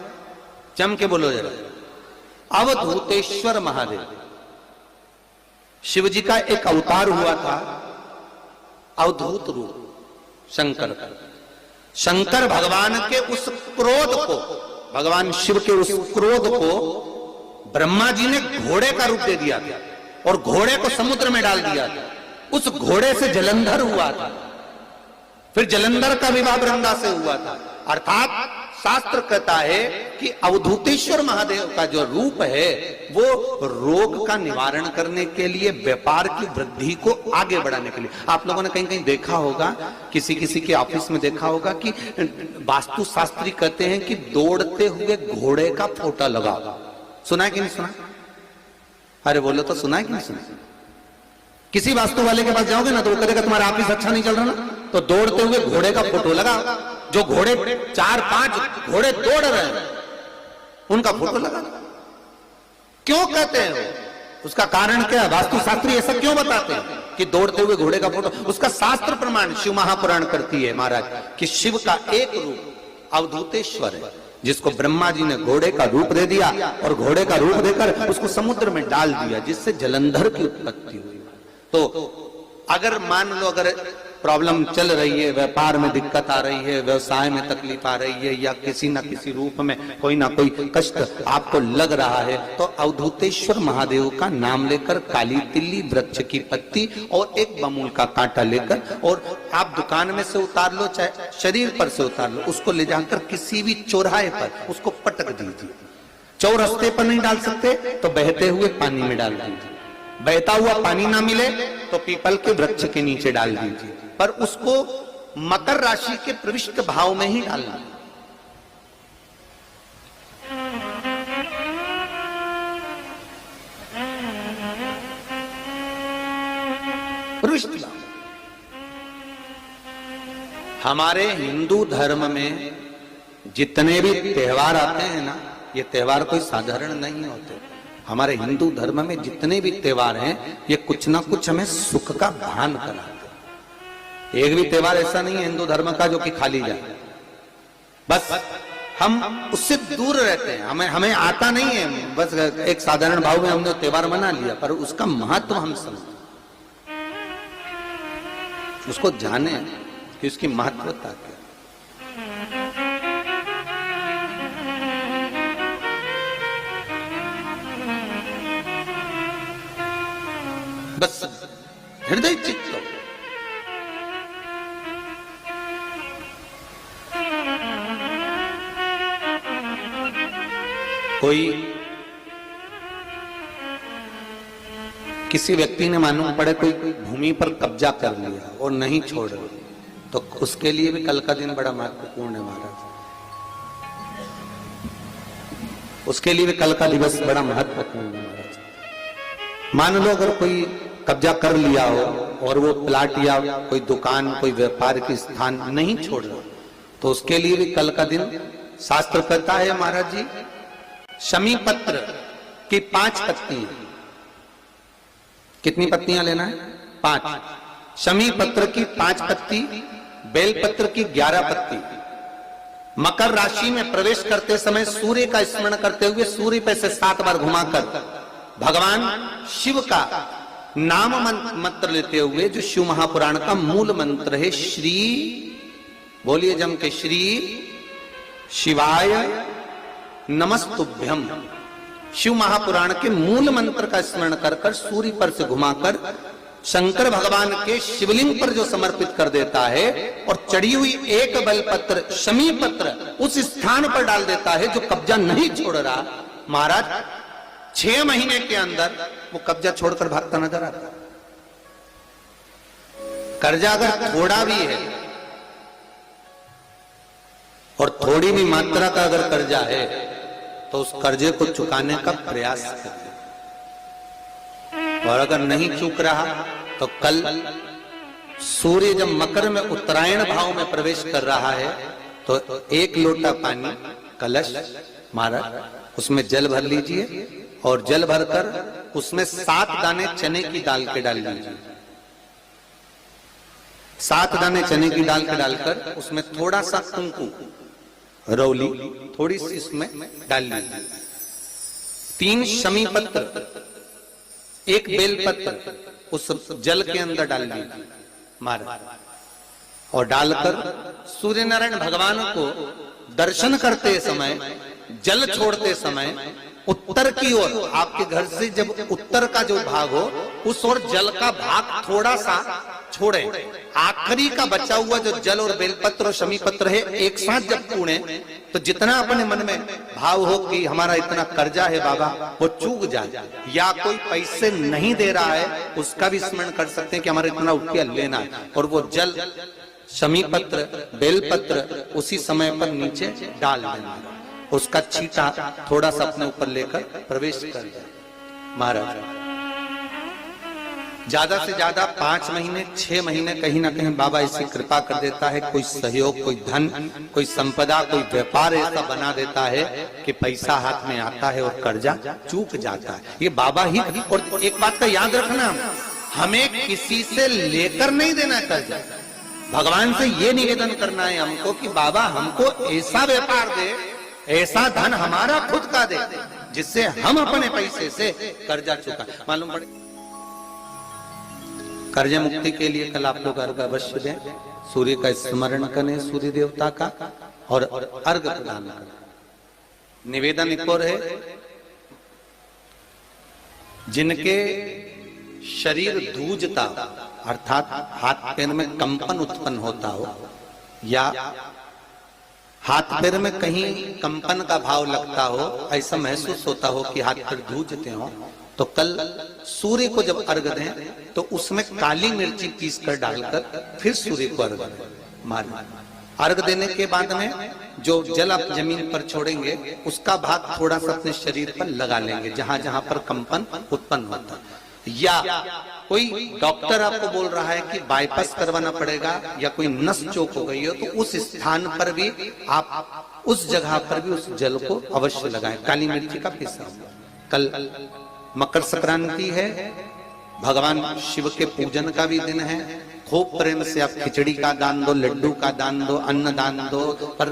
जम के बोलो जरा, अवधूतेश्वर महादेव। शिव जी का एक अवतार हुआ था, अवधूत रूप शंकर का। शंकर भगवान के उस क्रोध को, भगवान शिव के उस क्रोध को ब्रह्मा जी ने घोड़े का रूप दे दिया था और घोड़े को समुद्र में डाल दिया था। उस घोड़े से जलंधर हुआ था, फिर जलंधर का विवाह वृंदा से हुआ था। अर्थात शास्त्र कहता है कि अवधूतेश्वर महादेव का जो रूप है वो रोग का निवारण करने के लिए, व्यापार की वृद्धि को आगे बढ़ाने के लिए। आप लोगों ने कहीं कहीं देखा होगा, किसी किसी के ऑफिस में देखा होगा कि वास्तु शास्त्री कहते हैं कि दौड़ते हुए घोड़े का फोटो लगाओ। सुना है कि नहीं सुना? अरे बोलो तो सुना है कि नहीं सुना? किसी वास्तु वाले के पास जाओगे ना तो वो कहेगा तुम्हारा ऑफिस अच्छा नहीं चल रहा ना, तो दौड़ते हुए घोड़े का फोटो लगाओ। जो घोड़े 4-5 घोड़े दौड़ रहे हैं उनका फोटो लगा। क्यों कहते हैं वो? उसका कारण क्या है? वास्तु शास्त्री ऐसा क्यों बताते हैं कि दौड़ते हुए घोड़े का फोटो? उसका शास्त्र प्रमाण शिव महापुराण करती है महाराज कि शिव का एक रूप अवधूतेश्वर है, जिसको ब्रह्मा जी ने घोड़े का रूप दे दिया और घोड़े का रूप देकर उसको समुद्र में डाल दिया, जिससे जलंधर की उत्पत्ति हुई। तो अगर मान लो अगर प्रॉब्लम चल रही है, व्यापार में दिक्कत आ रही है, व्यवसाय में तकलीफ आ रही है, या किसी न किसी रूप में कोई ना कोई कष्ट आपको लग रहा है, तो अवधूतेश्वर महादेव का नाम लेकर काली तिल्ली, वृक्ष की पत्ती और एक बमूल का कांटा लेकर, और आप दुकान में से उतार लो चाहे शरीर पर से उतार लो, उसको ले जाकर किसी भी चौराहे पर उसको पटक दीजिए। चौरस्ते पर नहीं डाल सकते तो बहते हुए पानी में डाल दीजिए, बहता हुआ पानी ना मिले तो पीपल के वृक्ष के नीचे डाल दीजिए, पर उसको मकर राशि के प्रविष्ट भाव में ही डालना। प्रविष्ट भाव। हमारे हिंदू धर्म में जितने भी त्योहार आते हैं ना, ये त्योहार कोई साधारण नहीं होते। हमारे हिंदू धर्म में जितने भी त्योहार हैं, ये कुछ ना कुछ हमें सुख का भान कराते हैं। एक भी त्योहार ऐसा नहीं है हिंदू धर्म का जो कि खाली जाए, बस हम उससे दूर रहते हैं, हमें आता नहीं है, बस एक साधारण भाव में हमने त्योहार मना लिया, पर उसका महत्व हम समझते, उसको जाने कि उसकी महत्वता क्या। बस हृदय चित्त कोई किसी व्यक्ति ने मालूम पड़े कोई भूमि पर कब्जा कर लिया और नहीं छोड़ रहे, तो उसके लिए भी कल का दिन बड़ा महत्वपूर्ण है महाराज। उसके लिए भी कल का दिवस बड़ा महत्वपूर्ण है महाराज। मान लो अगर कोई कब्जा कर लिया हो और वो प्लाट या कोई दुकान, कोई व्यापार की स्थान नहीं छोड़ रहा, तो उसके लिए भी कल का दिन शास्त्र कहता है महाराज जी, शमी पत्र की 5 पत्तियां। कितनी पत्तियां लेना है? 5। शमी पत्र की 5 पत्ती, बेलपत्र की 11 पत्ती। मकर राशि में प्रवेश करते समय सूर्य का स्मरण करते हुए सूर्य पे से 7 बार घुमाकर भगवान शिव का नाम मंत्र लेते हुए, जो शिव महापुराण का मूल मंत्र है, श्री, बोलिए जम के, श्री शिवाय नमस्तुभ्यम, शिव महापुराण के मूल मंत्र का स्मरण कर कर सूर्य पर से घुमाकर शंकर भगवान के शिवलिंग पर जो समर्पित कर देता है, और चढ़ी हुई एक बेलपत्र, शमी पत्र उस स्थान पर डाल देता है जो कब्जा नहीं छोड़ रहा, महाराज 6 महीने के अंदर वो कब्जा छोड़कर भागता नजर आता। कर्जा अगर थोड़ा भी है और थोड़ी भी मात्रा का अगर कर्जा है, तो उस कर्जे को चुकाने का प्रयास करें, और अगर नहीं चूक रहा तो कल सूर्य जब मकर में उत्तरायण भाव में प्रवेश कर रहा है, तो 1 लोटा पानी कलश महाराज उसमें जल भर लीजिए, और जल भरकर उसमें 7 दाने चने की दाल के डाल लीजिए। 7 दाने चने की दाल के डालकर उसमें थोड़ा सा कुंकू, रौली थोड़ी सी इसमें डाल लीजिए। 3 शमी पत्र, 1 बेलपत्र उस जल के अंदर डाल लीजिए महाराज, और डालकर सूर्य नारायण भगवान को दर्शन करते समय, जल छोड़ते समय उत्तर की ओर, आपके घर से जब उत्तर का जो भाग हो उस ओर जल का भाग थोड़ा सा छोड़े। आखिरी का बचा हुआ जो जल और बेलपत्र और शमी पत्र है एक साथ जब पूणे, तो जितना अपने मन में भाव हो कि हमारा इतना कर्जा है बाबा, वो चूक जाए, या कोई पैसे नहीं दे रहा है उसका भी स्मरण कर सकते हैं कि हमारा इतना रुपया लेना है, और वो जल, शमी पत्र, बेलपत्र उसी समय पर नीचे डाल देना, उसका छींटा थोड़ा सा अपने ऊपर लेकर प्रवेश कर जाए महाराज। ज्यादा से ज्यादा 5 महीने 6 महीने कहीं ना कहीं बाबा ऐसी कृपा कर देता है, कोई सहयोग, कोई धन, कोई संपदा, कोई व्यापार ऐसा बना देता है कि पैसा हाथ में आता है और कर्जा चूक जाता है। ये बाबा ही। और एक बात का याद रखना, हमें किसी से लेकर नहीं देना कर्जा, भगवान से ये निवेदन करना है हमको कि बाबा हमको ऐसा व्यापार दे, ऐसा धन हमारा खुद का दे, जिससे हम अपने पैसे से कर्जा चुका। मालूम पड़े कर्ज मुक्ति के लिए कल आप लोग अर्घ अवश्य दें, सूर्य का स्मरण करें, सूर्य देवता का, और अर्घ प्रदान करें। निवेदन एक और है, जिनके शरीर धूजता अर्थात हाथ पैर में कंपन उत्पन्न होता हो, या हाथ पैर में कहीं कंपन का भाव लगता हो, ऐसा महसूस होता हो कि हाथ पैर धूजते हो, तो कल सूर्य को जब अर्घ दें तो उसमें काली मिर्ची पीस कर डालकर फिर सूर्य को अर्घ मारें। अर्घ देने के बाद में जो जल आप जमीन पर छोड़ेंगे उसका भाग थोड़ा सा अपने शरीर पर लगा लेंगे, जहां जहां पर कंपन उत्पन्न होता है। या कोई डॉक्टर आपको बोल रहा है कि बाईपास करवाना पड़ेगा या कोई नस चोक हो गई हो, तो उस स्थान पर भी आप उस जगह पर भी उस जल को अवश्य लगाएं, काली मिर्ची का पीसा। कल मकर संक्रांति है, भगवान शिव के पूजन का भी दिन है। खूब प्रेम से आप खिचड़ी का दान दो, लड्डू का दान दो, अन्न दान दो, पर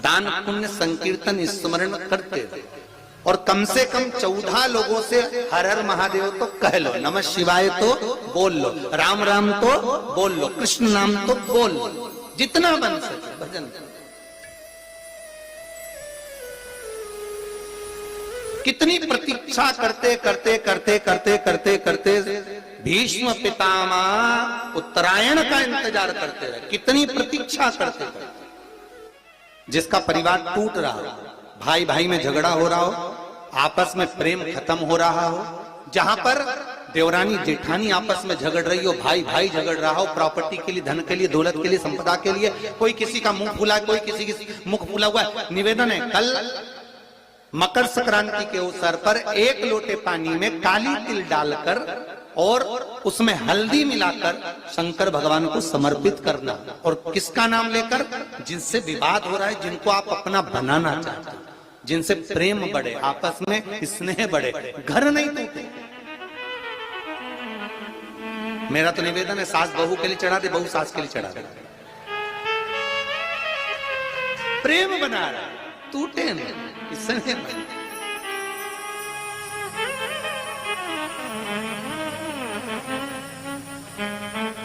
दान पुण्य संकीर्तन स्मरण करते रहो। और कम से कम 14 लोगों से हर हर महादेव तो कह लो, नमः शिवाय तो बोल लो, राम राम तो बोल लो, कृष्ण नाम तो बोल लो, जितना बन सके भजन। कितनी प्रतीक्षा करते करते करते करते करते करते भीष्म पितामह उत्तरायण का इंतजार करते रहे, कितनी प्रतीक्षा करते करते। जिसका परिवार टूट रहा हो, भाई भाई में झगड़ा हो रहा हो, आपस में प्रेम खत्म हो रहा हो, जहां पर देवरानी जेठानी आपस में झगड़ रही हो, भाई भाई झगड़ रहा हो, प्रॉपर्टी के लिए, धन के लिए, दौलत के लिए, संपदा के लिए, कोई किसी का मुंह फूला, कोई किसी की मुख फूला हुआ है। निवेदन है, कल मकर संक्रांति के अवसर पर 1 लोटे पानी में काली तिल डालकर और उसमें हल्दी मिलाकर शंकर भगवान को समर्पित करना। और किसका नाम लेकर? जिनसे विवाद हो रहा है, जिनको आप अपना बनाना चाहते हैं, जिनसे प्रेम बढ़े, आपस में स्नेह बढ़े, घर नहीं टूटे। मेरा तो निवेदन है, सास बहू के लिए चढ़ा दे, बहू सास के लिए चढ़ा दे, प्रेम बना रहा, टूटे नहीं, स्नेह बढ़े।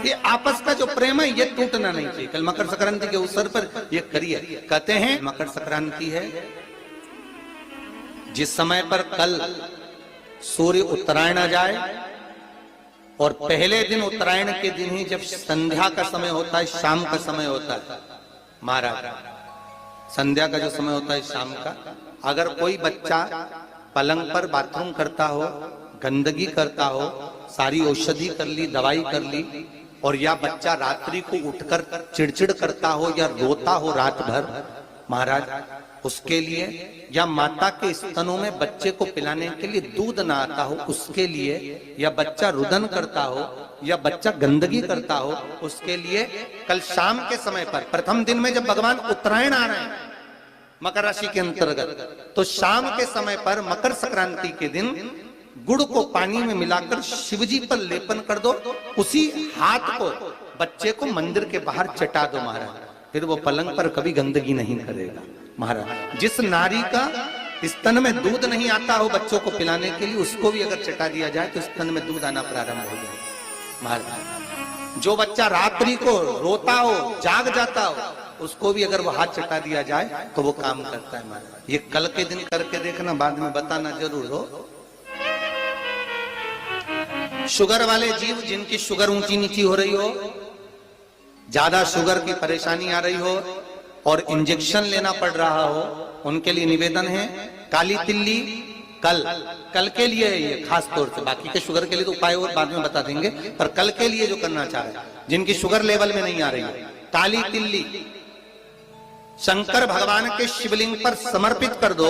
ये आपस का जो प्रेम है ये टूटना नहीं चाहिए। कल मकर संक्रांति के अवसर पर ये करिए। कहते हैं मकर संक्रांति है, जिस समय पर कल सूर्य उत्तरायण आ जाए, और पहले दिन उत्तरायण के दिन ही जब संध्या का समय होता है, शाम का समय होता है, महाराज संध्या का जो समय होता है शाम का, अगर कोई बच्चा पलंग पर बाथरूम करता हो, गंदगी करता हो, सारी औषधि कर ली, दवाई कर ली, और या बच्चा रात्रि को उठकर चिड़चिड़ करता हो या रोता हो रात भर, महाराज उसके लिए, या माता के स्तनों में बच्चे को पिलाने के लिए दूध ना आता हो उसके लिए, या बच्चा रुदन करता हो, या बच्चा गंदगी करता हो, उसके लिए कल शाम के समय पर, प्रथम दिन में जब भगवान उत्तरायण आ रहे हैं मकर राशि के अंतर्गत, तो शाम के समय पर मकर संक्रांति के दिन गुड़ को पानी में मिलाकर शिवजी पर लेपन कर दो, उसी हाथ को बच्चे को मंदिर के बाहर चटा दो महाराज, फिर वो पलंग पर कभी गंदगी नहीं करेगा महाराज। जिस नारी का स्तन में दूध नहीं आता हो बच्चों को पिलाने के लिए, उसको भी अगर चटा दिया जाए तो स्तन में दूध आना प्रारंभ हो जाए महाराज। जो बच्चा रात्रि को रोता हो, जाग जाता हो, उसको भी अगर वो हाथ चटा दिया जाए तो वो काम करता है महाराज। ये कल के दिन करके देखना, बाद में बताना जरूर हो। शुगर वाले जीव, जिनकी शुगर ऊंची नीची हो रही हो, ज्यादा शुगर की परेशानी आ रही हो और इंजेक्शन लेना पड़ रहा हो, उनके लिए निवेदन है, काली तिल्ली कल के लिए है ये खास तौर से, बाकी के शुगर के लिए तो उपाय और बाद में बता देंगे, पर कल के लिए जो करना चाह रहे हैं, जिनकी शुगर लेवल में नहीं आ रही है, काली तिल्ली शंकर भगवान के शिवलिंग पर समर्पित कर दो,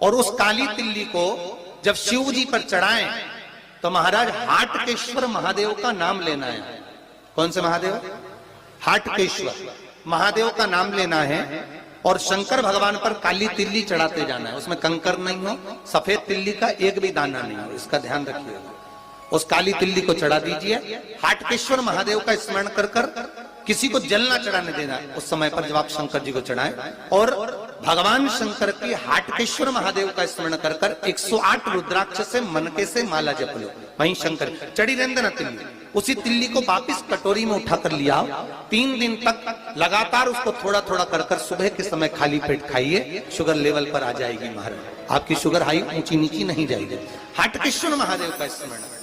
और उस काली तिल्ली को जब शिव जी पर चढ़ाएं तो महाराज हाटकेश्वर महादेव का नाम लेना है। कौन से महादेव? हाटकेश्वर महादेव का नाम लेना है, और शंकर भगवान पर काली तिल्ली चढ़ाते जाना है। उसमें कंकर नहीं हो, सफेद तिल्ली का एक भी दाना नहीं हो, इसका ध्यान रखिएगा। उस काली तिल्ली को चढ़ा दीजिए, हाटकेश्वर महादेव का स्मरण कर कर, किसी को जल ना चढ़ाने देना उस समय पर जब आप शंकर जी को चढ़ाएं, और भगवान शंकर की हाटकेश्वर महादेव का स्मरण कर कर 108 रुद्राक्ष से मनके से माला जप लो, वहीं शंकर चढ़ी रहने देना तिल्ली। उसी तिल्ली को वापिस कटोरी में उठा कर लिया, 3 दिन तक लगातार उसको थोड़ा थोड़ा कर कर सुबह के समय खाली पेट खाइए, शुगर लेवल पर आ जाएगी महाराज। आपकी शुगर हाई ऊंची नीची नहीं जाएगी। हट कृष्ण महादेव का स्मरण।